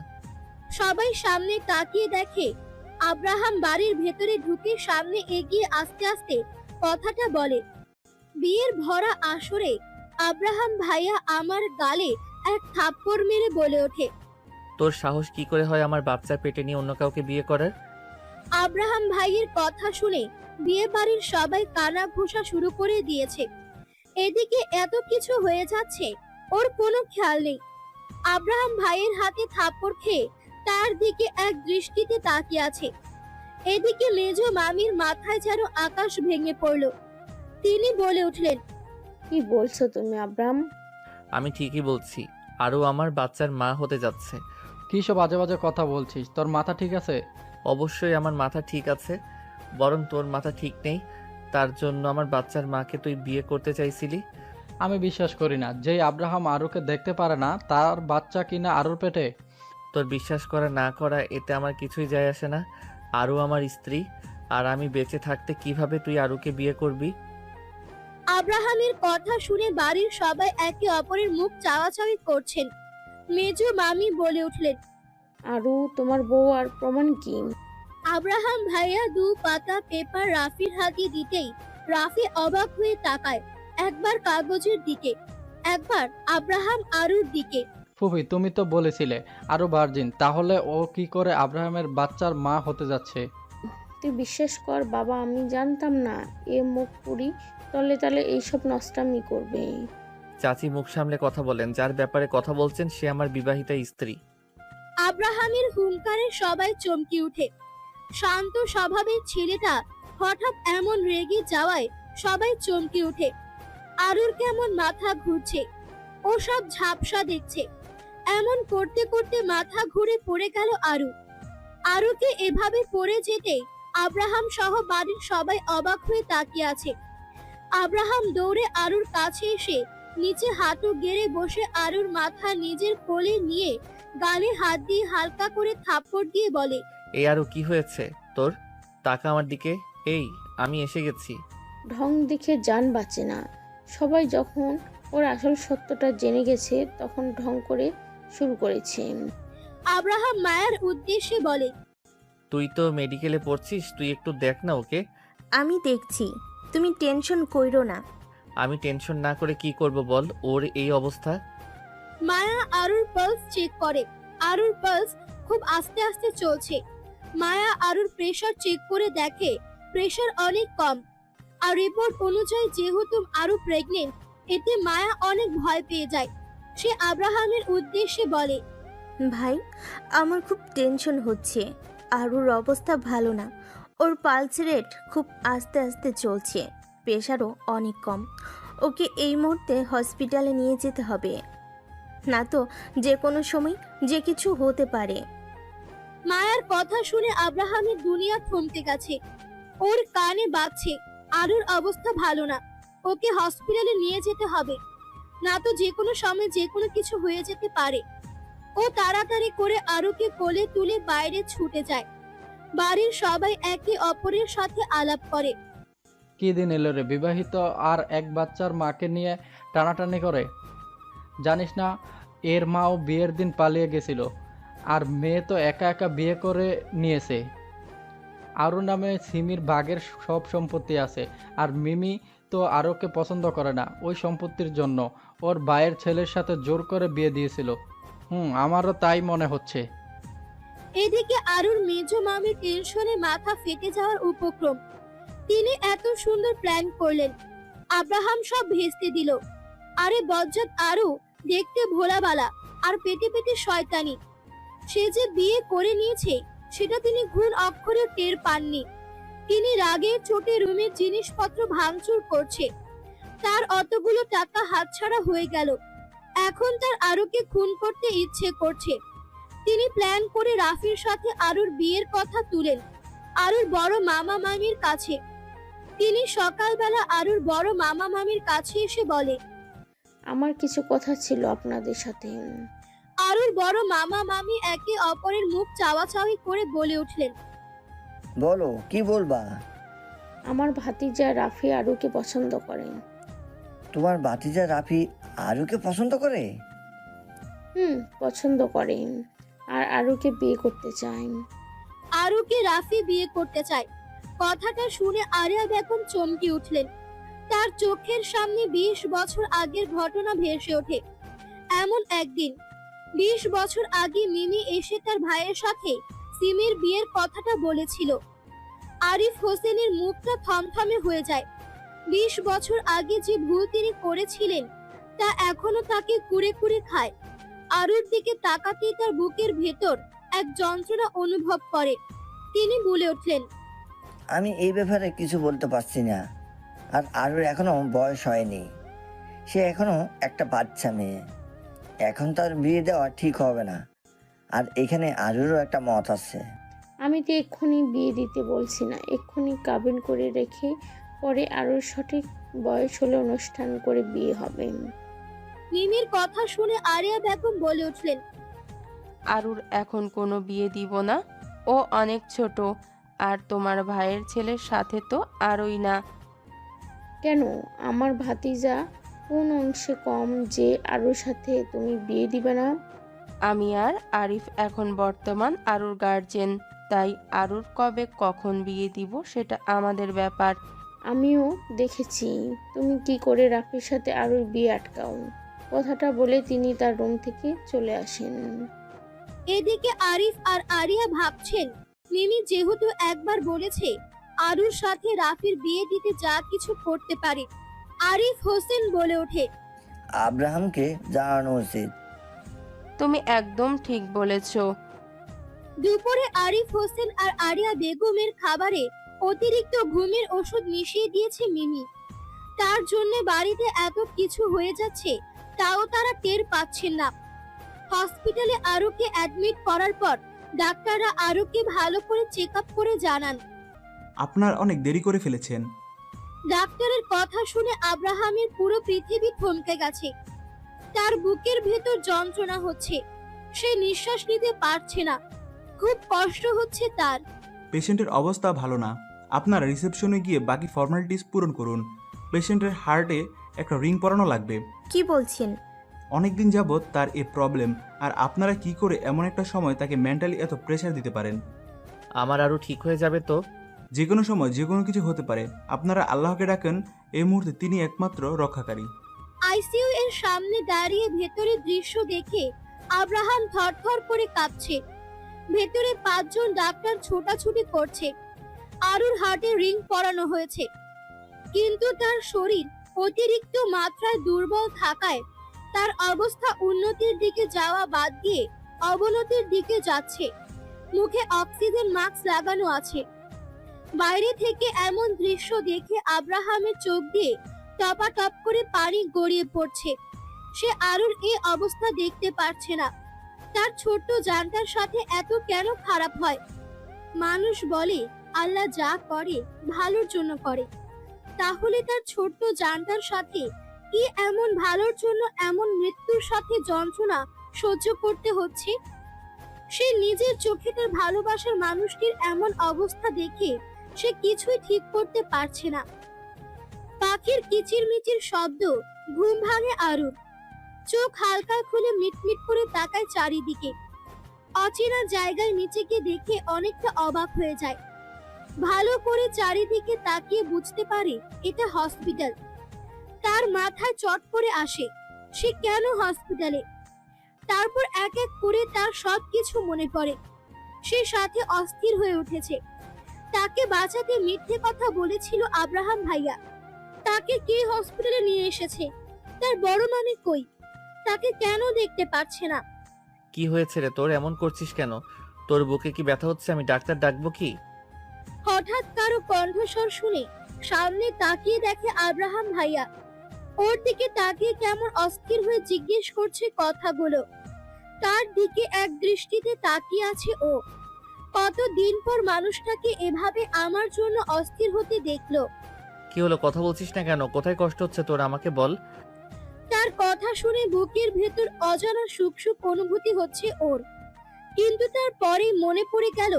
সবাই সামনে তাকিয়ে দেখে আব্রাহাম বাড়ির ভেতরে ঢুকে সামনে এগিয়ে আস্তে আস্তে কথাটা বলে। বিয়ের ভরা আসরে আব্রাহাম ভাইয়া আমার গালে এক থাপ্পড় মেরে বলে ওঠে। তোর সাহস কি করে হয় আমার বাচ্চা পেটে নিয়ে অন্য কাউকে বিয়ে করার? আব্রাহাম ভাইয়ের কথা শুনে বিয়ে বাড়ির সবাই কানা ঘুষা শুরু করে দিয়েছে। এদিকে এত কিছু হয়ে যাচ্ছে, ওর কোনো খেয়াল নেই। আব্রাহাম ভাইয়ের হাতে থাপ্পড় খেয়ে তার দিকে এক দৃষ্টিতে তাকিয়ে আছে। এদিকে মেজো মামির মাথায় যেন আকাশ ভেঙে পড়ল। তিনি বলে উঠলেন, কি বলছো তুমি আব্রাম? আমি ঠিকই বলছি, আরও আমার বাচ্চার মা হতে যাচ্ছে। কি সব বাজে বাজে কথা বলছিস? তোর মাথা ঠিক আছে? অবশ্যই আমার মাথা ঠিক আছে, বরং তোর মাথা ঠিক নেই। তার জন্য আমার বাচ্চার মাকে তুই বিয়ে করতে চাইছিলি? আমি বিশ্বাস করি না যেই আব্রাহাম আরুকে দেখতে পারে না তার বাচ্চা কিনা আরুর পেটে। তোর বিশ্বাস করা না করা এতে আমার কিছুই যায় আসে না। আরও আমার স্ত্রী, আর আমি বেঁচে থাকতে কিভাবে তুই আরুকে বিয়ে করবি? আব্রাহামের কথা শুনে বাড়ির সবাই একে অপরের মুখ চাওয়াচাওয়ি করছেন। মেজো মামি বলে উঠলেন, আরু তোমার বউ, আর প্রমাণ কি? আব্রাহাম ভাইয়া 2 পাতা পেপার রাফির হাতে দিতেই রাফি অবাক হয়ে তাকায়, একবার কাগজের দিকে, একবার আব্রাহাম আরুর দিকে। ফুফি, তুমি তো বলেছিলে আরু ভার্জিন, তাহলে ও কি করে আব্রাহামের বাচ্চার মা হতে যাচ্ছে? তুই বিশ্বাস কর বাবা, আমি জানতাম না এ মুখ পুরি তলে তলে এইসব নষ্টামি করবে। চাচি মুখ সামলে কথা বলেন, যার ব্যাপারে কথা বলছেন সে আমার বিবাহিতা স্ত্রী। আব্রাহামের হুঙ্কারে সবাই চমকে উঠে। শান্ত স্বভাবের ছেলেটা হঠাৎ এমন রেগে যাওয়ায় সবাই চমকে উঠে। আরুর কেমন মাথা ঘুরছে, ও সব ঝাপসা দেখছে। এমন করতে করতে মাথা ঘুরে পড়ে গেল আরু। আরুকে এভাবে পড়ে যেতে আব্রাহাম সহ বাড়ির সবাই অবাক হয়ে তাকিয়ে আছে। আব্রাহাম দৌড়ে আরুর কাছে এসে নিচে হাঁটু গেড়ে বসে আরুর মাথা নিজের কোলে নিয়ে গালে হাত দিয়ে হালকা করে থাপ্পড় দিয়ে বলে, এই আরও কি হয়েছে তোর? টাকা আমার দিকে। এই আমি এসে গেছি। ঢং দেখে জান বাঁচে না। সবাই যখন ওর আসল সত্যটা জেনে গেছে তখন ঢং করে শুরু করেছে। আব্রাহাম মায়ের উদ্দেশ্যে বলে, তুই তো মেডিকেলে পড়ছিস, তুই একটু দেখ না ওকে। আমি দেখছি, তুমি টেনশন কইরো না। আমি টেনশন না করে কি করব বল, ওর এই অবস্থা। মায়া আরুর পালস চেক করে। আরুর পালস খুব আস্তে আস্তে চলছে। মায়া আরুর প্রেসার চেক করে দেখে প্রেসার অনেক কম। আর রিপোর্ট অনুযায়ী যেহেতু আরু প্রেগনেন্ট, এতে মায়া অনেক ভয় পেয়ে যায়। সে আব্রাহামের উদ্দেশ্যে বলে, ভাই, আমার খুব টেনশন হচ্ছে। আরুর অবস্থা ভালো না, ওর পালস রেট খুব আস্তে আস্তে চলছে, প্রেশারও অনেক কম। ওকে এই মুহূর্তে হসপিটালে নিয়ে যেতে হবে, না তো যে কোনো সময় যে কিছু হতে পারে। মায়ার কথা শুনে আব্রাহামের দুনিয়া থমকে গেছে। ওর কানে বাজছে আরুর অবস্থা ভালো না, ওকে হসপিটালে নিয়ে যেতে হবে, না তো যে কোনো সময় যে কোনো কিছু হয়ে যেতে পারে। ও তাড়াতাড়ি করে আরুকে কোলে তুলে বাইরে ছুটে যায়। বাড়ির সবাই একে অপরের সাথে আলাপ করে। কি দিন এলো রে, বিবাহিত আর এক বাচ্চার মাকে নিয়ে টানাটানি করে। জানিস না এর মাও বিয়ের দিন পালিয়ে গেছিল, আর মেয়ে তো একা একা বিয়ে করে নিয়েছে। আরু নামে সিমির ভাগের সব সম্পত্তি আছে, আর মিমি তো আরুকে পছন্দ করে না। ওই সম্পত্তির জন্য ওর ভাইয়ের ছেলের সাথে জোর করে বিয়ে দিয়েছিল। আমারও তাই মনে হচ্ছে। এদিকে আরুর মেজ মামির টেনশনে মাথা ফেটে যাওয়ার উপক্রম। তিনি এত সুন্দর প্ল্যান করলেন, আব্রাহাম সব ভেস্তে দিল। আরে বজ্জাত আরু দেখতে ভোলাবালা আর পেটে পেটে শয়তানি। সে যে বিয়ে করে নিয়েছে সেটা তিনি ঘুণ অক্ষরে টের পাননি। তিনি রাগে চোটে রুমের জিনিসপত্র ভাঙচুর করছে। তার অতগুলো টাকা হাতছাড়া হয়ে গেল। এখন তার আরুকে খুন করতে ইচ্ছে করছে। তিনি প্ল্যান করে রাফির সাথে আরুর বিয়ের কথা তুলেন আরুর বড় মামা মামির কাছে। তিনি সকালবেলা আরুর বড় মামা মামির কাছে এসে বলে, আমার কিছু কথা ছিল আপনাদের সাথে। আরুর বড় মামা মামি একে অপরের মুখ চাওয়াচাওয়ি করে বলে উঠলেন, বলো, কি বলবা? আমার ভাতিজা রাফি আরুকে পছন্দ করে। তোমার ভাতিজা রাফি আরুকে পছন্দ করে? পছন্দ করেন আর আরুকে বিয়ে করতে চান। আরুকে রাফি বিয়ে করতে চায়। কথাটা শুনে আরিয়া বেগম চমকে উঠলেন। তার চোখের সামনে 20 বছর আগের ঘটনা ভেসে ওঠে। এমন একদিন 20 বছর আগে মিমি এসে তার ভাইয়ের সাথে সিমির বিয়ের কথাটা বলেছিল। আরিফ হোসেনের মুখটা থমথমে হয়ে যায়। 20 বছর আগে যে ভুল তিনি করেছিলেন তা এখনো তাকে কুরে কুরে খায়। আরুর দিকে তাকাতেই তার বুকের ভেতর এক যন্ত্রণা অনুভব করে। তিনি বলে উঠলেন, আমি এই ব্যাপারে কিছু বলতে পারছি না। আর আরুর এখনো বয়স হয়নি। সে এখনো একটা বাচ্চা মেয়ে। এখন তার বিয়ে দেওয়া ঠিক হবে না। আর এখানে আরুরও একটা মত আছে। আমি তো এক্ষুনি বিয়ে দিতে বলছি না, এক্ষুনি কাবিন করে রেখে পরে আরুর সঠিক বয়স হলে অনুষ্ঠান করে বিয়ে হবে। মিমির কথা শুনে আরিয়া বেগম বলে উঠলেন, আরুর এখন কোনো বিয়ে দিব না, ও অনেক ছোট। আর তোমার ভাইয়ের ছেলের সাথে তো আরই না। কেন, আমার ভাতিজা কোন অংশে কম যে আরুর সাথে তুমি বিয়ে দিবে না? আমি আর আরিফ এখন বর্তমান আরুর গার্জেন, তাই আরুর কবে কখন বিয়ে দিব সেটা আমাদের ব্যাপার। আমিও দেখেছি তুমি কি করে রাফির সাথে আরুর বিয়ে আটকাও। কথাটা বলে তিনি তার রুম থেকে চলে আসেন। এদিকে আরিফ আর আরিয়া ভাবছেন, মিমি যেহেতু একবার বলেছে আরুর সাথে রাফির বিয়ে দিতে যা কিছু করতে পারে। আরিফ হোসেন বলে ওঠে, আব্রাহামকে জানানো উচিত। তুমি একদম ঠিক বলেছো। দুপুরে আরিফ হোসেন আর আরিয়া বেগমের খাবারে অতিরিক্ত ঘুমের ওষুধ মিশিয়ে দিয়েছে মিমি। তার জন্য বাড়িতে এত কিছু হয়ে যাচ্ছে তাও তারা টের পাচ্ছেন না। হসপিটালে আরুকে অ্যাডমিট করার পর ডাক্তাররা আরুকে ভালো করে চেক আপ করে জানান, আপনার অনেক দেরি করে ফেলেছেন। ডাক্তারের কথা শুনে আব্রাহামের পুরো পৃথিবী থমকে গেছে। তার বুকের ভেতর যন্ত্রণা হচ্ছে। সে নিঃশ্বাস নিতে পারছে না। খুব কষ্ট হচ্ছে তার। পেশেন্টের অবস্থা ভালো না। আপনারা রিসেপশনে গিয়ে বাকি ফর্মালিটিস পূরণ করুন। পেশেন্টের হার্টে একটা রিং পরানো লাগবে। কি বলছেন? অনেকদিন যাবৎ তার এ প্রবলেম, আর আপনারা কি করে এমন একটা সময় তাকে মেন্টালি এত প্রেশার দিতে পারেন? আমার আরও ঠিক হয়ে যাবে তো? যে কোনো সময় যে কোনো কিছু হতে পারে। আপনারা আল্লাহকে ডাকেন, এই মুহূর্তে তিনি একমাত্র রক্ষাকারী। আইসিইউ এর সামনে দাঁড়িয়ে ভেতরের দৃশ্য দেখে আব্রাহাম থরথর করে কাঁপছে। ভেতরে 5 জন ডাক্তার ছোটাছুটি করছে। আরুর হার্টে রিং পরানো হয়েছে, কিন্তু তার শরীর অতিরিক্ত মাত্রায় দুর্বল থাকায় তার অবস্থা উন্নতির দিকে যাওয়া বাদ দিয়ে অবনতির দিকে যাচ্ছে। মুখে অক্সিজেন মাস্ক লাগানো আছে। বাইরে থেকে এমন দৃশ্য দেখে আব্রাহামের চোখ দিয়ে টপাটপ করে পানি গড়িয়ে পড়ছে। সে আরুর এই অবস্থা দেখতে পারছে না। তার ছোট্ট জানটার সাথে এত কেন খারাপ হয়? মানুষ বলে আল্লাহ যা করে ভালোর জন্য করে, তাহলে তার ছোট্ট জানটার সাথে কি এমন ভালোর জন্য এমন মৃত্যুর সাথে যন্ত্রণা সহ্য করতে হচ্ছে? সে নিজের চোখে তার ভালোবাসার মানুষটির এমন অবস্থা দেখে সে কিছুই ঠিক করতে পারছে না। পাখির কিচিরমিচির শব্দ ঘুম ভাঙে আরুর। চোখ হালকা খুলে মিটমিট করে তাকায় চারিদিকে। অচেনা জায়গায় নিচেকে দেখে অনেকটা অবাক হয়ে যায়। ভালো করে চারিদিকে তাকিয়ে বুঝতে পারে এটা হসপিটাল। তার মাথায় চট করে আসে, সে কেন হসপিটালে? তারপর এক এক করে তার সবকিছু মনে পড়ে। সে সাথে অস্থির হয়ে উঠেছে। তাকে বাঁচাতে মিথ্যে কথা বলেছিল আব্রাহাম ভাইয়া। তাকে কে হসপিটালে নিয়ে এসেছে? তার বড় মামি কই? তাকে কেন দেখতে পাচ্ছে না? কি হয়েছে রে তোর? এমন করছিস কেন? তোর বুকে কি ব্যথা হচ্ছে? আমি ডাক্তার ডাকবো কি? হঠাৎ কারো কণ্ঠস্বর শুনে সামনে তাকিয়ে দেখে আব্রাহাম ভাইয়া। ওর দিকে তাকিয়ে কেমন অস্থির হয়ে জিজ্ঞেস করছে কথাগুলো। তার দিকে এক দৃষ্টিতে তাকিয়ে আছে ও। কতদিন পর মানুষটাকে এভাবে আমার জন্য অস্থির হতে দেখলো। কি হলো? কথা বলছিস না কেন? কোথায় কষ্ট হচ্ছে তোর? আমাকে বল। তার কথা শুনে বুকের ভেতর অজানা সুখ সুখ অনুভূতি হচ্ছে ওর। কিন্তু তার পরে মনে পড়ে গেল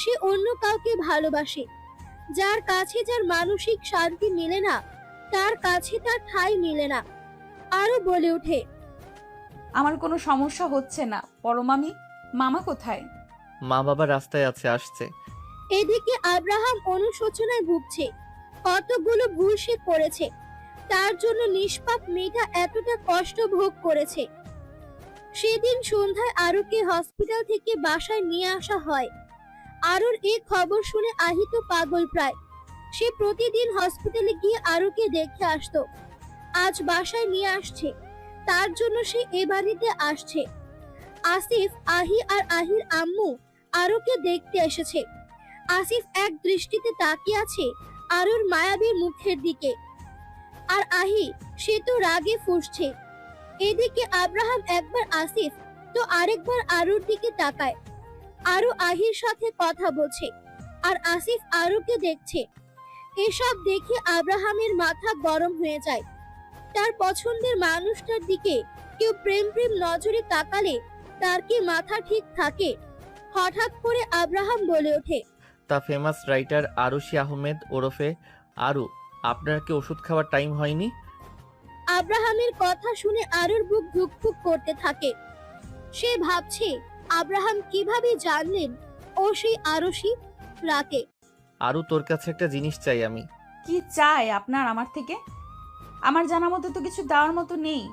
সে অন্য কাউকে ভালোবাসে। যার কাছে যার মানসিক শান্তি মেলে না, তার কাছে তার ঠাঁই মেলে না। আরো বলে ওঠে, আমার কোনো সমস্যা হচ্ছে না। বড় মামি, মামা কোথায়? মা বাবা রাস্তায় আছে, আসছে। এদিকে আব্রাহাম অনুশোচনায় ভুগছে। কতগুলো ভুল সে করেছে, তার জন্য নিষ্পাপ মেয়েটা এতটা কষ্ট ভোগ করেছে। সেদিন সন্ধ্যায় আরুকে হসপিটাল থেকে বাসায় নিয়ে আসা হয়। আরুর এই খবর শুনে আহিত পাগল প্রায়। সে প্রতিদিন হসপিটালে গিয়ে আরুকে দেখে আসতো। আজ বাসায় নিয়ে আসছে, তার জন্য সে এ বাড়িতে আসছে। আসিফ, আহি আর আহির আম্মু আরুকে দেখতে এসেছে। আসিফ এক দৃষ্টিতে তাকিয়ে আছে আরুর মায়াবী মুখের দিকে। আর আহি, সে তো রাগে ফুঁসছে। এদিকে আব্রাহাম একবার আসিফ তো আরেকবার আরুর দিকে তাকায়। আরু আহির সাথে কথা বলছে আর আসিফ আরুকে দেখছে। এসব দেখে আব্রাহামের মাথা গরম হয়ে যায়। তার পছন্দের মানুষটার দিকে কেউ প্রেম প্রেম নজরে তাকালে তার কি মাথা ঠিক থাকে? হঠাৎ করে আব্রাহাম বলে ওঠে, তা ফেমাস রাইটার আরুশি আহমেদ ওরফে আরু, আপনার কি ওষুধ খাওয়ার টাইম হয়নি? আব্রাহামের কথা শুনে আরুর বুক ধুকপুক করতে থাকে। সে ভাবছে আব্রাহাম কিভাবে জানলেন ও সেই আরুষি রাকে। আরু, তোর কাছে একটা জিনিস চাই আমি। কি চাই আপনার আমার থেকে? আমার জানা মতো তো কিছু দেওয়ার মতো নেই।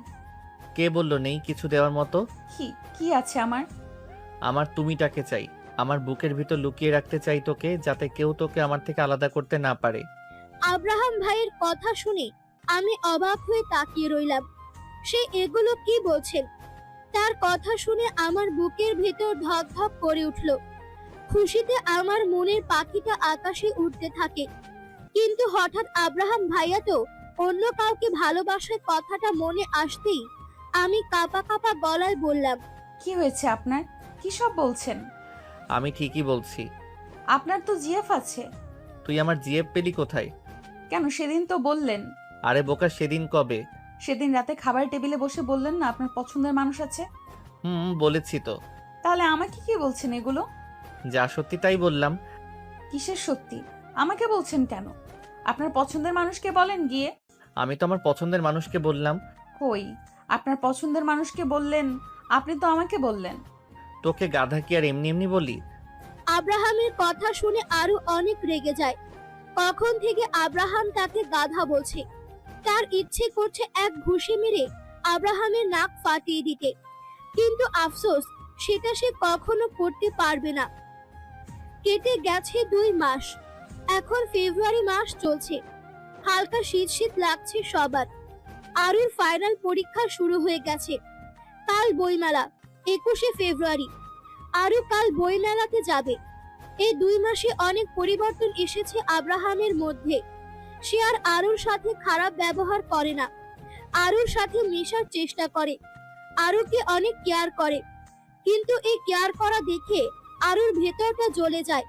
কে বললো নেই কিছু দেওয়ার মতো? কি কি আছে আমার? আমার তুমিটাকে চাই। আমার বুকের ভিতর লুকিয়ে রাখতে চাই তোকে, যাতে কেউ তোকে আমার থেকে আলাদা করতে না পারে। আব্রাহাম ভাইয়ের কথা শুনে আমি অবাক হয়ে তাকিয়ে রইলাম। সে এগুলো কি বলছেন? তার কথা শুনে আমার বুকের ভেতর ধক ধক করে উঠল। খুশিতে আমার মনের পাখিটা আকাশে উঠতে থাকে। কিন্তু হঠাৎ আব্রাহাম ভাইয়া তো অন্য কাউকে ভালোবাসার কথাটা মনে আসতেই আমি কাঁপা কাঁপা গলায় বললাম, কি হয়েছে আপনার? কি সব বলছেন? আমি ঠিকই বলছি। আপনার তো জিএফ আছে। তুই আমার জিএফ পেলি কোথায়? কেন, সেদিন তো বললেন। আরে বোকা, সেদিন কবে? সেদিন রাতে খাবার টেবিলে বসে বললেন না আপনার পছন্দের মানুষ আছে। বলেছি তো। তাহলে আমাকে কি বলছেন এগুলো? যা সত্যি তাই বললাম। কিসের সত্যি? আমাকে বলছেন কেন? আপনার পছন্দের মানুষকে বলেন গিয়ে। আমি তো আমার পছন্দের মানুষকে বললাম। কই, আপনার পছন্দের মানুষকে বললেন? আপনি তো আমাকে বললেন। তোকে গাধা কি আর এমনি এমনি বলি? আব্রাহামের কথা শুনে আরো অনেক রেগে যায়। কখন থেকে আব্রাহাম তাকে গাধা বলছে। তার ইচ্ছে করছে এক ঘুষি মেরে আব্রাহামের নাক ফাটিয়ে দিতে, কিন্তু আফসোস সেটা সে কখনো করতে পারবে না। কেটে গেছে 2 মাস। এখন ফেব্রুয়ারি মাস চলছে। হালকা শীত শীত লাগছে সবার। আরুর ফাইনাল পরীক্ষা শুরু হয়ে গেছে। কাল বইমেলা, 21শে ফেব্রুয়ারি। আরু কাল বইমেলাতে যাবে। এই 2 মাসে অনেক পরিবর্তন এসেছে আব্রাহামের মধ্যে। সে আর আরুর সাথে খারাপ ব্যবহার করে না, আরুর সাথে মেশার চেষ্টা করে, আরুকে অনেক কেয়ার করে। কিন্তু এই কেয়ার করা দেখে আরুর ভেতরটা জ্বলে যায়।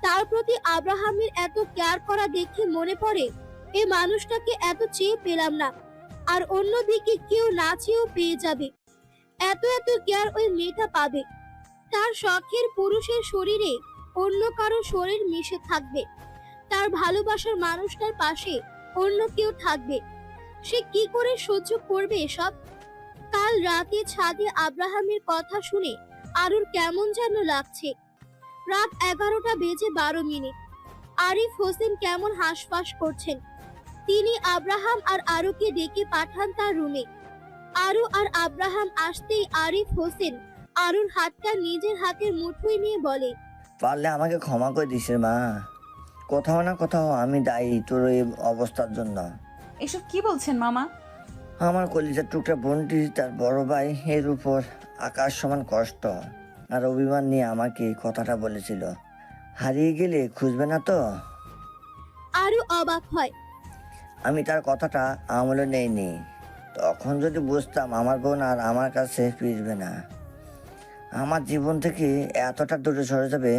তার প্রতি আব্রাহামের এত কেয়ার করা দেখে মনে পড়ে এই মানুষটাকে এত চেয়ে পেলাম না, আর অন্যদিকে কেউ না চেয়েও পেয়ে যাবে। এত এত কেয়ার ওই মেয়েটা পাবে। তার শখের পুরুষের শরীরে অন্য কারো শরীর মিশে থাকবে। তার ভালোবাসার মানুষটার পাশে অন্য কেউ থাকবে। সে কি করে সহ্য করবে এসব? কাল রাতে ছাদে আব্রাহামের কথা শুনে আরুর কেমন যেন লাগছে। রাত 11টা বেজে 12 মিনিট। আরিফ হোসেন কেমন হাঁসফাঁস করছেন। তিনি আব্রাহাম আর আরুকে ডেকে পাঠান তার রুমে। আরু আর আব্রাহাম আসতেই আরিফ হোসেন আরুর হাতটা নিজের হাতের মুঠোয় নিয়ে বলে, পারলে আমাকে ক্ষমা করে দিস রে মা। কোথাও না কোথাও আমি দায়ী তোর এই অবস্থার জন্য। এসব কি বলছেন মামা? আমার কলিজার টুকরা বোনটি তার বড় ভাই এর উপর আকাশ সমান কষ্ট আর অভিমান নিয়ে আমাকে এই কথাটা বলেছিল। হারিয়ে গেলে খুঁজবে না তো? আরও অবাক হয়। আমি তার কথাটা আমলে নেইনি। তখন যদি বুঝতাম আমার বোন আর আমার কাছে ফিরবে না, আমার জীবন থেকে এতটা দূরে সরে যাবে,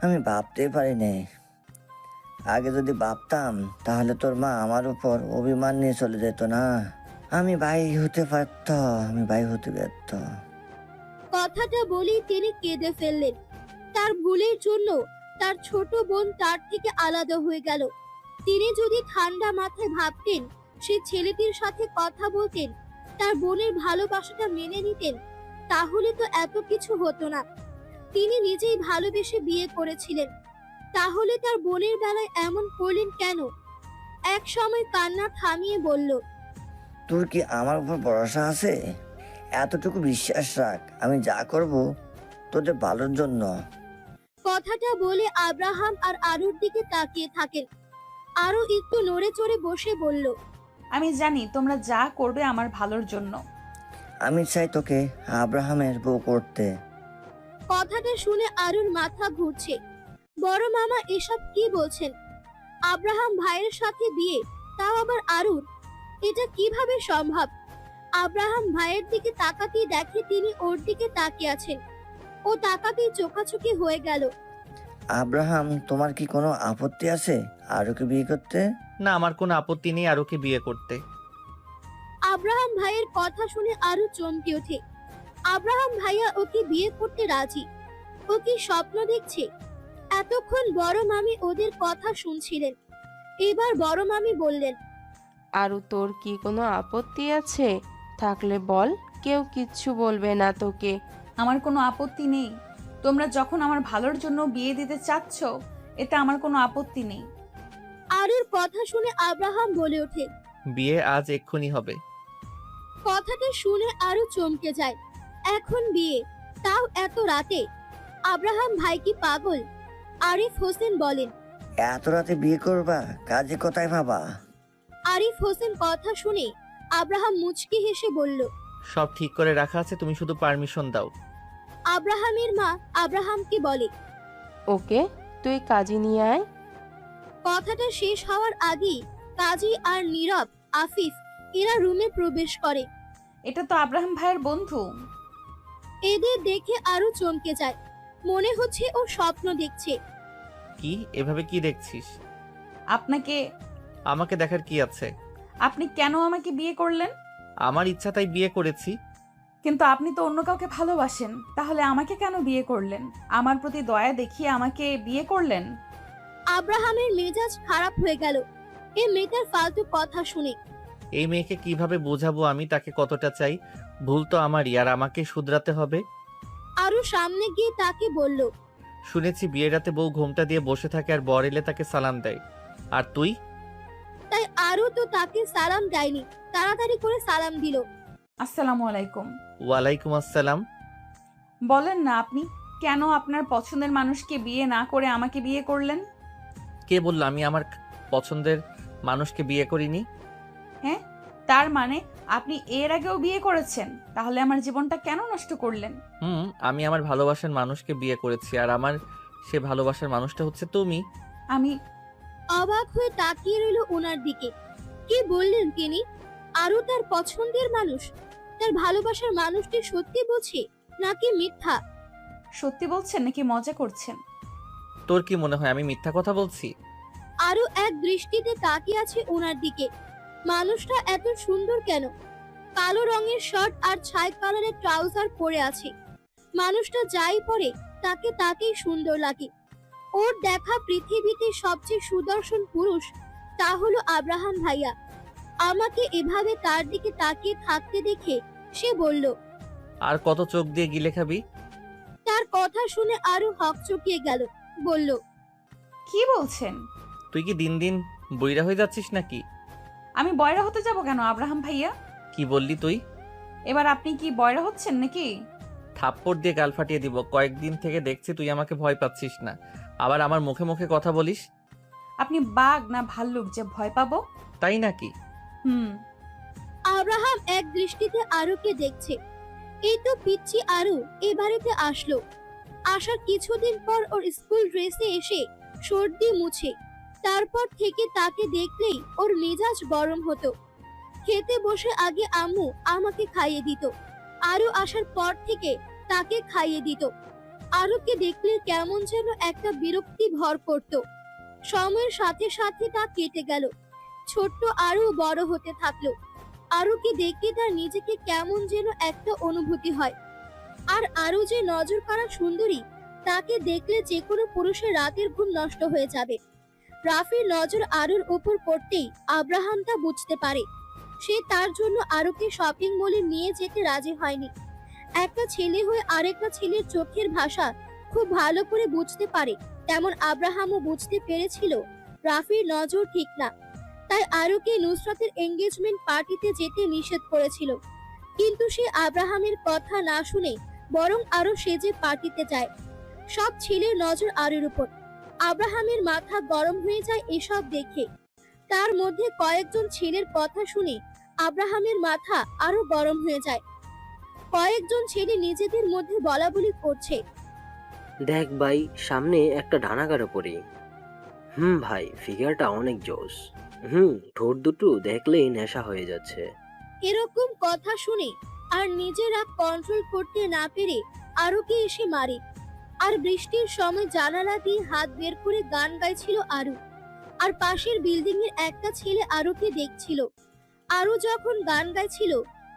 আমি ভাবতেই পারিনি। আগে যদি ভাবতাম তাহলে তোর মা আমার উপর অভিমান নিয়ে চলে যেত না। আমি ভাই হতে পারত, আমি ভাই হতে পারত। কথাটা বলেই তিনি কেঁদে ফেললেন। তার ভুলের জন্য তার ছোট বোন তার থেকে আলাদা হয়ে গেল। তিনি যদি ঠান্ডা মাথায় ভাবতেন, সে ছেলেটির সাথে কথা বলতেন, তার বোনের ভালোবাসাটা মেনে নিতেন, তাহলে তো এত কিছু হতো না। তিনি নিজেই ভালোবেসে বিয়ে করেছিলেন, তাহলে তার বোনের বেলায় এমন করলেন কেন? এক সময় কান্না থামিয়ে বলল, তোর কি আমার উপর ভরসা আছে? এতটুকু বিশ্বাস রাখ, আমি যা করব তোদের ভালোর জন্য। কথাটা বলে আব্রাহাম আর আরুর দিকে তাকিয়ে থাকেন। আরও একটু নড়ে চড়ে বসে বলল, আমি জানি তোমরা যা করবে আমার ভালোর জন্য। আমি চাই তোকে আব্রাহামের বউ করতে। কথাটা শুনে আরুর মাথা ঘুরছে। বড় মামা এসব কি বলছেন? আব্রাহাম ভাইয়ের সাথে বিয়ে, তাও আবার আরুর? এটা কিভাবে সম্ভব? আব্রাহাম ভাইয়ের দিকে তাকাতেই দেখে তিনি ওর দিকে তাকিয়ে আছেন। ও তাকাতেই চোখাচোখি হয়ে গেল। আব্রাহাম, তোমার কি কোনো আপত্তি আছে আরুকে বিয়ে করতে? না, আমার কোনো আপত্তি নেই আরুকে বিয়ে করতে। আব্রাহাম ভাইয়ের কথা শুনে আরু চমকে ওঠে। আব্রাহাম ভাইয়া ওকে বিয়ে করতে রাজি। ও কি স্বপ্ন দেখছে? এতক্ষণ বড় মামি ওদের কথা শুনছিলেন। এবার বড় মামি বললেন, আরু তোর কি কোনো আপত্তি আছে? থাকলে বল, কেউ কিচ্ছু বলবে না তোকে। আমার কোনো আপত্তি নেই। তোমরা যখন আমার ভালোর জন্য বিয়ে দিতে চাচ্ছ, এতে আমার কোনো আপত্তি নেই। আরুর কথা শুনে আব্রাহাম বলে ওঠে। বিয়ে আজ এক্ষুনি হবে। কথাটা শুনে আরু চমকে যায়। এখন বিয়ে, তাও এত রাতে? আব্রাহাম ভাই কি পাগল? আরিফ হোসেন বলেন। এত রাতে বিয়ে করবা? কাজে কোথায় বাবা? আরিফ হোসেন কথা শুনে আব্রাহাম মুচকি হেসে বলল। সব ঠিক করে রাখা আছে, তুমি শুধু পারমিশন দাও। আব্রাহামের মা আব্রাহামকে বলে, ওকে, তুই কাজে নিয়ে আয়। কথাটা শেষ হওয়ার আগেই কাজী আর নীরব, আফিফ এরা রুমে প্রবেশ করে। এটা তো আব্রাহাম ভাইয়ের বন্ধু। এদের দেখে আরো চমকে যায়। মনে হচ্ছে ও স্বপ্ন দেখছে। কি এভাবে কি দেখছিস? আপনাকে আমাকে দেখার কি আছে? আপনি কেন আমাকে বিয়ে করলেন? আমার ইচ্ছা তাই বিয়ে করেছি। কিন্তু আপনি তো অন্য কাউকে ভালোবাসেন, তাহলে আমাকে কেন বিয়ে করলেন? আমার প্রতি দয়া দেখিয়ে আমাকে বিয়ে করলেন? আব্রাহামের মেজাজ খারাপ হয়ে গেল এই মেয়েটার ফালতু কথা শুনে। এই মেয়েকে কিভাবে বোঝাবো আমি তাকে কতটা চাই? ভুল তো আমারই, আর আমাকে শুধরাতে হবে। আরো সামনে গিয়ে তাকে বলল, শুনেছি বিয়ের রাতে বউ ঘোমটা দিয়ে বসে থাকে আর বর এলে তাকে সালাম দেয়। আর তুই? তাই আরো তো তাকে সালাম দেয়নি, তাড়াতাড়ি করে সালাম দিল। আসসালামু আলাইকুম। ওয়ালাইকুম আসসালাম। বলেন না আপনি কেন আপনার পছন্দের মানুষকে বিয়ে না করে আমাকে বিয়ে করলেন? কে বললো আমি আমার পছন্দের মানুষকে বিয়ে করিনি? হ্যাঁ, তার মানে আপনি এর আগেও বিয়ে করেছেন? তাহলে আমার জীবনটা কেন নষ্ট করলেন? আমি আমার ভালোবাসার মানুষকে বিয়ে করেছি, আর আমার সে ভালোবাসার মানুষটা হচ্ছে তুমি। আমি অবাক হয়ে তাকিয়ে রইল ওনার দিকে। কি বললেন তিনি? আরো তার পছন্দের মানুষ, তার ভালোবাসার মানুষটি সত্যি বলছে নাকি মিথ্যা? সত্যি বলছেন নাকি মজা করছেন? তোর কি মনে হয় আমি মিথ্যা কথা বলছি? আরো এক দৃষ্টিতে তাকিয়ে আছে ওনার দিকে। মানুষটা এত সুন্দর কেন? কালো রঙের শার্ট আর ছাই কালারের ট্রাউজার পরে আছে। মানুষটা যাই পরে তাকে তাকেই সুন্দর লাগে। ওর দেখা পৃথিবীতে সবচেয়ে সুদর্শন পুরুষ তা হলো আব্রাহাম ভাইয়া। আমাকে এভাবে তার দিকে তাকিয়ে থাকতে দেখে সে বলল। আর কত চোখ দিয়ে গিলে খাবি? তার কথা শুনে আরো হকচকিয়ে গেল। বলল, কি বলছেন? তুই কি দিন দিন বইরা হয়ে যাচ্ছিস নাকি? আমি বয়রা হতে যাব কেন আব্রাহাম ভাইয়া? কি বললি তুই? এবার আপনি কি বয়রা হচ্ছেন নাকি? থাপ্পড় দিয়ে গাল ফাটিয়ে দিব। কয়েকদিন থেকে দেখছি তুই আমাকে ভয় পাচ্ছিস না, আবার আমার মুখে মুখে কথা বলিস। আপনি বাঘ না ভাল্লুক যে ভয় পাবো? তাই নাকি? হুম। আব্রাহাম এক দৃষ্টিতে আরুকে দেখছে। এই তো পিচ্ছি আরু এ বাড়িতে আসলো। আসার কিছুদিন পর ওর স্কুল ড্রেসে এসে সর্দি মুছে, তারপর থেকে তাকে দেখলেই ওর মেজাজ গরম হতো। খেতে বসে আগে আম্মু আমাকে খাইয়ে দিত, আরু আসার পর থেকে তাকে খাইয়ে দিত। আরুকে দেখলে কেমন যেন একটা বিরক্তি ভর করত। সময়ের সাথে সাথে তা কেটে গেল। ছোট্ট আরু বড় হতে থাকলো। আরুকে দেখে তার নিজেকে কেমন যেন একটা অনুভূতি হয়। আর আরু যে নজর কাড়া সুন্দরী, তাকে দেখলে যে কোনো পুরুষের রাতের ঘুম নষ্ট হয়ে যাবে। রাফির নজর আরুর উপর পড়তেই আব্রাহাম তা বুঝতে পারে। সে তার জন্য আরুকে শপিং মলে নিয়ে যেতে রাজি হয়নি। একটা ছেলে হয়ে আরেকটা ছেলের চোখের ভাষা খুব ভালো করে বুঝতে পারে, তেমন আব্রাহামও বুঝতে পেরেছিল রাফির নজর ঠিক না। তাই আরুকে নুসরাতের এঙ্গেজমেন্ট পার্টিতে যেতে নিষেধ করেছিল। কিন্তু সে আব্রাহামের কথা না শুনে বরং আরো সেজে পার্টিতে যায়। সব ছেলের নজর আরুর উপর। আব্রাহামের মাথা গরম হয়ে যায় এসব দেখে। তার মধ্যে কয়েকজন ছেলের কথা শুনে আব্রাহামের মাথা আরো গরম হয়ে যায়। কয়েকজন ছেলে নিজেদের মধ্যে বলাবলি করছে, দেখ ভাই, সামনে একটা ডানাগাড়ো পরি। ভাই, ফিগারটা অনেক জোস। ঠোঁট দুটো দেখলেই নেশা হয়ে যাচ্ছে। এরকম কথা শুনে আর নিজেরা কন্ট্রোল করতে না পেরে আরুকে এসে মারে। আর বৃষ্টির সময় জানালা দিয়ে হাত বের করে গান গাইছিল আরু। আর পাশের বিল্ডিং এর একটা ছেলে আরুকে দেখছিল। আরু যখন গান গাইছিল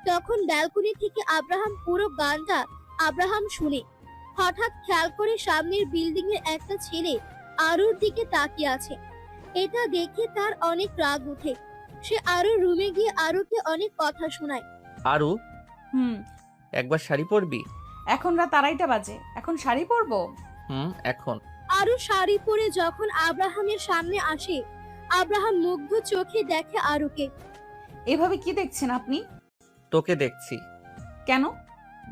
তখন ব্যালকনি থেকে আব্রাহাম পুরো গানটা আব্রাহাম শুনে। হঠাৎ খেয়াল করে সামনের বিল্ডিং এর একটা ছেলে আরুর দিকে তাকিয়ে আছে। এটা দেখে তার অনেক রাগ ওঠে। সে আরুর রুমে গিয়ে আরুকে অনেক কথা শোনায়। আরু, হুম। একবার শাড়ি পরবি? এখন রাত 2:30 বাজে, এখন শাড়ি পরবো? এখন। আরু শাড়ি পরে যখন আব্রাহামের সামনে আসে, আব্রাহাম মুগ্ধ চোখে দেখে আরুকে। এভাবে কি দেখছেন আপনি? তোকে দেখছি। কেন?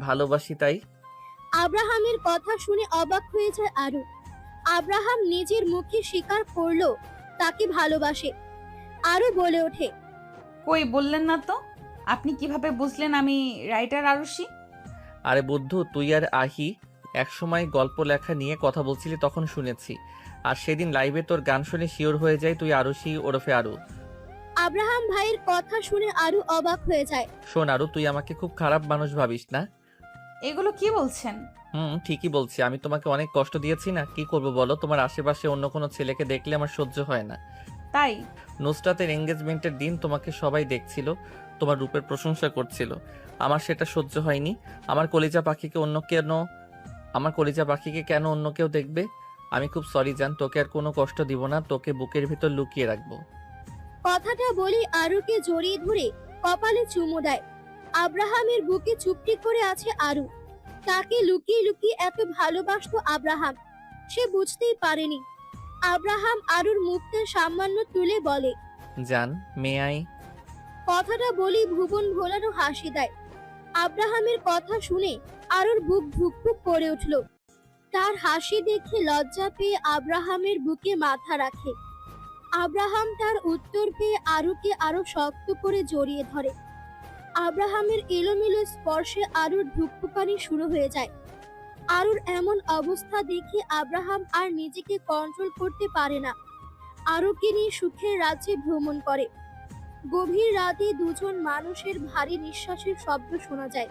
ভালোবাসি তাই। আব্রাহামের কথা শুনে অবাক হয়ে যায় আরু। আব্রাহাম নিজের মুখে স্বীকার করলো তাকে ভালোবাসে। আরু বলে ওঠে, কই বললেন না তো। আপনি কিভাবে বুঝলেন আমি রাইটার আরুষি? আরে বুদ্ধু, তুই আর আহি একসময় গল্প লেখা নিয়ে কথা বলছিলি, তখন শুনেছি। আর সেদিন লাইভে তোর গান শুনে শিওর হয়ে যায় তুই আরুষি ওরফে আরু। আব্রাহাম ভাইয়ের কথা শুনে আরু অবাক হয়ে যায়। শোন আরু, তুই আমাকে খুব খারাপ মানুষ ভাবিস না। এগুলো কি বলছেন? ঠিকই বলছি। আমি তোমাকে অনেক কষ্ট দিয়েছি না? কি করব বলো? তোমার আশেপাশে অন্য কোনো ছেলেকে দেখলে আমার সহ্য হয় না। তাই? নুসরাতের এঙ্গেজমেন্টের দিন তোমাকে সবাই দেখছিল, তোমার রূপের প্রশংসা করছিল। আমার সেটা সহ্য হয়নি। আমার কলিজা পাখিকে কেন অন্য কেউ দেখবে? আমি খুব সরি জান, তোকে আর কোনো কষ্ট দিব না, তোকে বুকের ভিতর লুকিয়ে রাখবো। কথাটা বলি আরুকে জড়িয়ে ধরে কপালে চুমু দেয়। আব্রাহামের বুকে চুপটি করে আছে আরু। তাকে লুকিয়ে লুকিয়ে এত ভালোবাসতো আব্রাহাম, সে বুঝতেই পারেনি। আব্রাহাম আরুর মুখটা সামান্য তুলে বলে, জান, মে আই? কথাটা বলি ভুবন ভোলানো হাসি দেয়। আব্রাহামের কথা শুনে আরুর বুক ধুকপুক করে উঠল। তার হাসি দেখে লজ্জা পেয়ে আব্রাহামের বুকে মাথা রাখে। আব্রাহাম তার উত্তর পেয়ে আরুকে আরো শক্ত করে জড়িয়ে ধরে। আব্রাহামের এলোমেলো স্পর্শে আরুর ধুকপুকানি শুরু হয়ে যায়। আরুর এমন অবস্থা দেখে আব্রাহাম আর নিজেকে কন্ট্রোল করতে পারে না। আরুকে নিয়ে সুখের রাজ্যে ভ্রমণ করে। গভীর রাতে দুজন মানুষের ভারী নিঃশ্বাসের শব্দ শোনা যায়।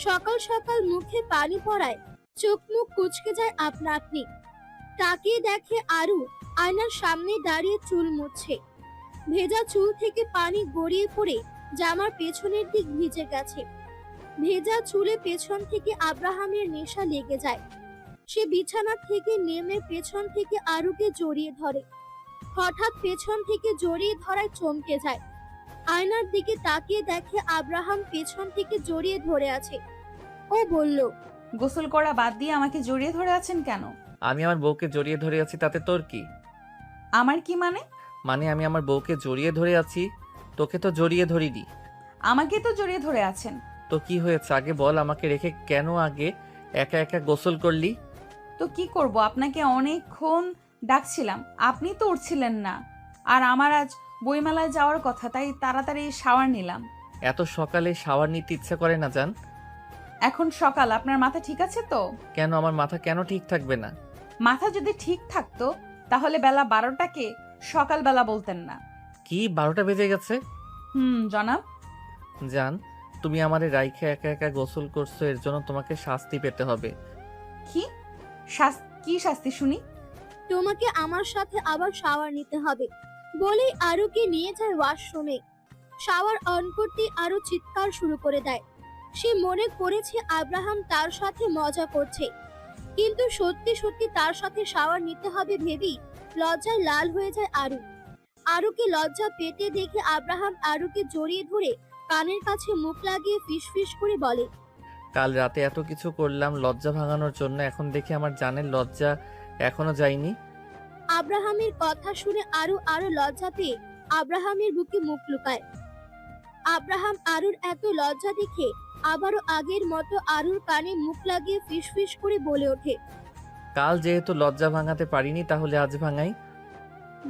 সকাল সকাল মুখে পানি পড়ায় চোখ মুখ কুঁচকে যায় আপনা আপনি। তাকিয়ে দেখে আরু আয়নার সামনে দাঁড়িয়ে চুল মুছছে। ভেজা চুল থেকে পানি গড়িয়ে পড়ে জামার পেছনের দিক ভিজে গেছে। ভেজা চুলে পেছন থেকে আব্রাহামের নেশা লেগে যায়। সে বিছানা থেকে নেমে পেছন থেকে আরুকে জড়িয়ে ধরে। হঠাৎ পেছন থেকে জড়িয়ে ধরায় চমকে যায়। আয়নার দিকে তাকিয়ে দেখে আব্রাহাম পেছন থেকে জড়িয়ে ধরে আছে। ও বলল, গোসল করা বাদ দিয়ে আমাকে জড়িয়ে ধরে আছেন কেন? আমি আমার বউকে জড়িয়ে ধরে আছি, তাতে তোর কি? আমার কি মানে? মানে আমি আমার বউকে জড়িয়ে ধরে আছি, তোকে তো জড়িয়ে ধরিনি। আমাকে তো জড়িয়ে ধরে আছেন। তো কি হয়েছে আগে বল, আমাকে রেখে কেন আগে একা একা গোসল করলি? তো কি করব, আপনাকে অনেকক্ষণ ডাকছিলাম, আপনি তো উঠছিলেন না। আর আমার আজ বইমেলায় যাওয়ার কথা, তাই তাড়াতাড়ি শাওয়ার নিলাম। এত সকালে শাওয়ার নিতে ইচ্ছা করে না জান? এখন সকাল, আপনার মাথা ঠিক আছে তো? কেন, আমার মাথা কেন ঠিক থাকবে না? মাথা যদি ঠিক থাকতো তাহলে বেলা 12টাকে সকালবেলা বলতেন না। কি 12টা বেজে গেছে? জনাব। জান, তুমি আমারে রাইখে একা একা গোসল করছো, এর জন্য তোমাকে শাস্তি পেতে হবে। কি কি শাস্তি শুনি? তোমাকে আমার সাথে আবার শাওয়ার নিতে হবে বলেই আরুকে নিয়ে যায় ওয়াশরুমে। শাওয়ার অন করতে আরু চিৎকার শুরু করে দেয়। সে মনে করেছে আব্রাহাম তার সাথে মজা করছে, কিন্তু সত্যি সত্যি তার সাথে শাওয়ার নিতে হবে ভেবেই লজ্জায় লাল হয়ে যায় আরু। আরুকে লজ্জা পেতে দেখে আব্রাহাম আরুকে জড়িয়ে ধরে কানের কাছে মুখ লাগিয়ে ফিসফিস করে বলে, কাল রাতে এত কিছু করলাম লজ্জা ভাঙানোর জন্য, এখন দেখি আমার জানের লজ্জা এখনো যায়নি। আব্রাহামের কথা শুনে আরো লজ্জা পেয়ে আব্রাহামের বুকে মুখ লুকায়। আব্রাহাম আরুর এত লজ্জা দেখে আবারও আগের মতো আরুর কানে মুখ লাগিয়ে ফিসফিস করে বলে ওঠে, কাল যেহেতু লজ্জা ভাঙাতে পারিনি, তাহলে আজ ভাঙাই।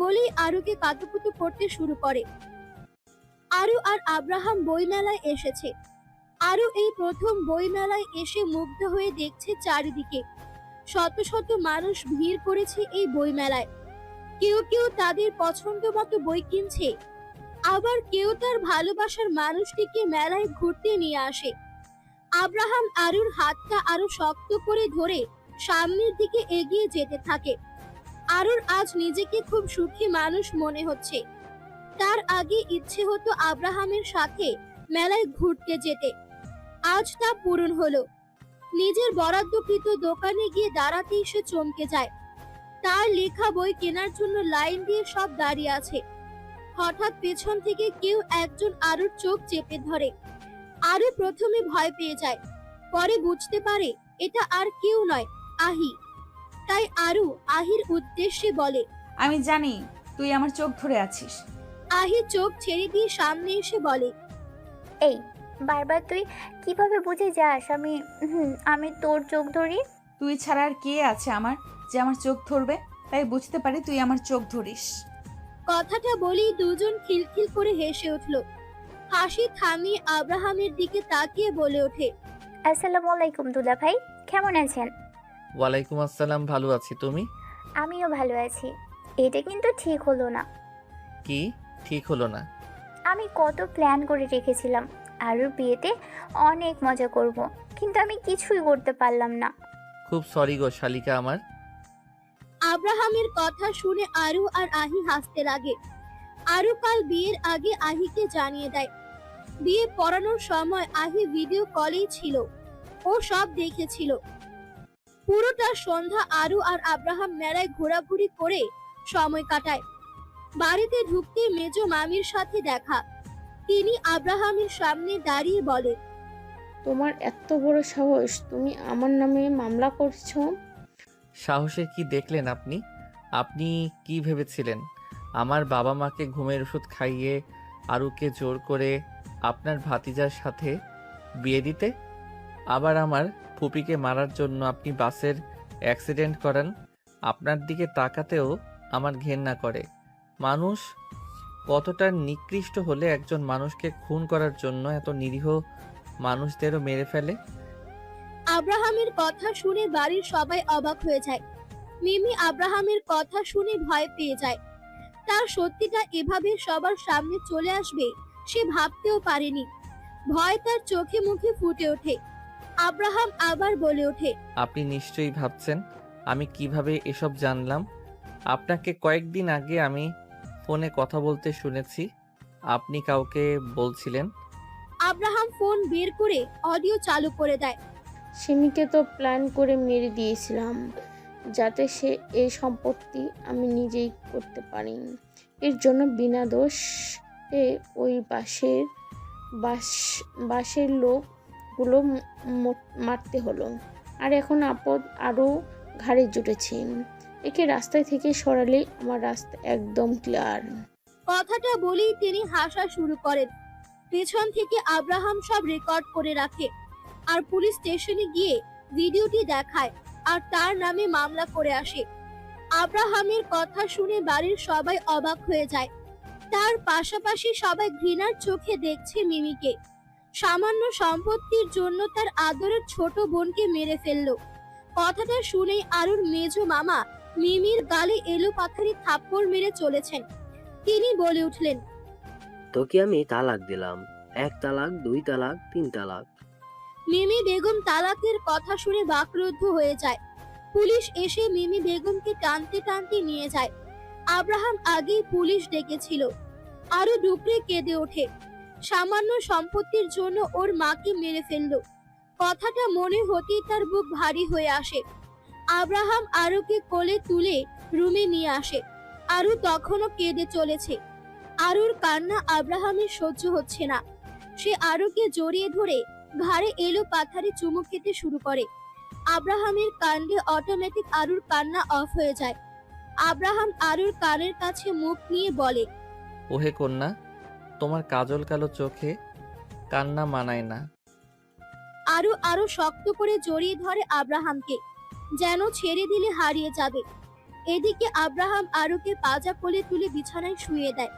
বলেই আরুকে কাতুকুতু করতে শুরু করে। আরু আর আব্রাহাম বইমেলায় এসেছে। আরু এই প্রথম বইমেলায় এসে মুগ্ধ হয়ে দেখছে চারিদিকে শত শত মানুষ ভিড় করেছে এই বইমেলায়। কেউ কেউ তাদের পছন্দ মতো বই কিনছে, আবার কেউ তার ভালোবাসার মানুষটিকে মেলায় ঘুরতে নিয়ে আসে। আব্রাহাম আরুর হাতটা আরো শক্ত করে ধরে সামনের দিকে এগিয়ে যেতে থাকে। আরুর আজ নিজেকে খুব সুখী মানুষ মনে হচ্ছে। তার আগে ইচ্ছে হতো আব্রাহামের সাথে মেলায় ঘুরতে যেতে, আজ তা পূরণ হলো। নিজের বরাদ্দকৃত দোকানে গিয়ে দাঁড়াতেই সে চমকে যায়। তার লেখা বই কেনার জন্য লাইন দিয়ে সব দাঁড়িয়ে আছে। হঠাৎ পেছন থেকে কেউ একজন আরুর চোখ চেপে ধরে। আরু প্রথমে ভয় পেয়ে যায়, পরে বুঝতে পারে এটা আর কেউ নয়, আহি। তাই আরু আহির উদ্দেশ্যে বলে, আমি জানি তুই আমার চোখ ধরে আছিস। আহি চোখ ছেড়ে দিয়ে সামনে এসে বলে, এই বারবার তুই কিভাবে বুঝে যাস আমি তোর চোখ ধরি? তুই ছাড়া আর কে আছে আমার যে আমার চোখ ধরবে? তাই বুঝতে পারি তুই আমার চোখ ধরিস। কথাটা বলেই দুজন খিলখিল করে হেসে উঠল। হাসি থামিয়ে আব্রাহামের দিকে তাকিয়ে বলে ওঠে, আসসালামু আলাইকুম দুলা ভাই, কেমন আছেন? ওয়ালাইকুম আসসালাম, ভালো আছি, তুমি? আমিও ভালো আছি। এটা কিন্তু ঠিক হলো না। কি ঠিক হলো না? আমি কত প্ল্যান করে রেখেছিলাম আরুর বিয়েতে অনেক মজা করব, কিন্তু আমি কিছুই করতে পারলাম না। খুব সরি গো শালিকা আমার। আব্রাহামের কথা শুনে আরু আর আহি হাসতে লাগে। আরু কাল বিয়ের আগে আহিকে জানিয়ে দেয়। বিয়ে পড়ানোর সময় আহি ভিডিও কলেই ছিল, ও সব দেখেছিল। পুরোটা সন্ধ্যা আরু আর আব্রাহাম মেলায় ঘোরাঘুরি করে সময় কাটায়। বাড়িতে ঢুকতে মেজো মামির সাথে দেখা। তিনি আব্রাহামের সামনে দাঁড়িয়ে বলে, তোমার এত বড় সাহস, তুমি আমার নামে মামলা করছো? সাহসে কি দেখলেন আপনি? আপনি কি ভেবেছিলেন আমার বাবা মাকে ঘুমের ওষুধ খাইয়ে আরুকে জোর করে আপনার ভাতিজার সাথে বিয়ে দিতে? আবার আমার ফুপিকে মারার জন্য আপনি বাসের অ্যাক্সিডেন্ট করান। আপনার দিকে তাকাতেও আমার ঘেন্না করে। মানুষ কতটা নিকৃষ্ট হলে একজন মানুষকে খুন করার জন্য এত নিরীহ মানুষদেরও মেরে ফেলে। আব্রাহামের কথা শুনে বাড়ির সবাই অবাক হয়ে যায়। মিমি আব্রাহামের কথা শুনে ভয় পেয়ে যায়। তার সত্যিটা এভাবে সবার সামনে চলে আসবে সে ভাবতেও পারেনি। ভয় তার চোখে মুখে ফুটে ওঠে। আব্রাহাম আবার বলে ওঠে, আপনি নিশ্চয়ই ভাবছেন আমি কিভাবে এসব জানলাম। আপনাকে কয়েকদিন আগে আমি ফোনে কথা বলতে শুনেছি, আপনি কাউকে বলছিলেন। আব্রাহাম ফোন বের করে অডিও চালু করে দেয়। সিমিকে তো প্ল্যান করে মেরে দিয়েছিলাম যাতে সে এই সম্পত্তি আমি নিজেই করতে পারি। এর জন্য বিনা দোষে ওই বাসের লোকগুলো মারতে হলো। আর এখন আপদ আরও ঘাড়ে জুটেছে। একে রাস্তায় থেকে সরালে আমার রাস্তা একদম ক্লিয়ার। কথাটা বলেই তিনি হাসা শুরু করেন। পেছন থেকে আব্রাহাম সব রেকর্ড করে রাখে আর পুলিশ স্টেশনে গিয়ে ভিডিওটি দেখায় আর তার নামে মামলা করে আসে। আব্রাহামের কথা শুনে বাড়ির সবাই অবাক হয়ে যায়। তার পাশাপাশি সবাই ঘৃণার চোখে দেখছে মিমিকে। সামান্য সম্পত্তির জন্য তার আদরের ছোট বোনকে মেরে ফেললো। কথাটা শুনেই আরুর মেজো মামা মিমির গালে এলো পাথারি থাপ্পড় মেরে চলেছেন। তিনি বলে উঠলেন, তোকে আমি তালাক দিলাম, 1 তালাক, 2 তালাক, 3 তালাক। মিমি বেগম তালাকের কথা শুনে বাকরুদ্ধ হয়ে যায়। পুলিশ এসে মিমি বেগমকে টানতে টানতে নিয়ে যায়। আব্রাহাম আগেই পুলিশ ডেকেছিল। আরো ডুকরে কেঁদে ওঠে। সামান্য সম্পত্তির জন্য ওর মাকে মেরে ফেললো। কথাটা মনে হতেই তার বুক ভারী হয়ে আসে। আব্রাহাম আরুকে কোলে তুলে রুমে নিয়ে আসে। আরু তখনও কেঁদে চলেছে। আরুর কান্না আব্রাহামের সহ্য হচ্ছে না। সে আরুকে জড়িয়ে ধরে ঘাড়ে এলো পাথারে চুমু খেতে শুরু করে। আব্রাহামের কাণ্ডে অটোমেটিক আরুর কান্না অফ হয়ে যায়। আব্রাহাম আরুর কানের কাছে মুখ নিয়ে বলে, ওহে কন্যা, তোমার কাজল কালো চোখে কান্না মানায় না। আরো শক্ত করে জড়িয়ে ধরে আব্রাহামকে, যেন ছেড়ে দিলে হারিয়ে যাবে। এদিকে আব্রাহাম আরুকে পাজা কোলে তুলে বিছানায় শুয়ে দেয়।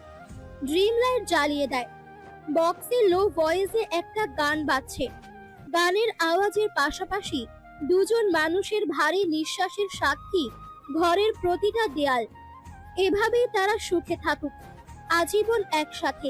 ড্রিম লাইট জ্বালিয়ে দেয়। বক্সে লো ভয়েসে একটা গান বাজছে। গানের আওয়াজের পাশাপাশি দুজন মানুষের ভারী নিঃশ্বাসের সাক্ষী ঘরের প্রতিটা দেয়াল। এভাবেই তারা সুখে থাকুক, আজীবন একসাথে।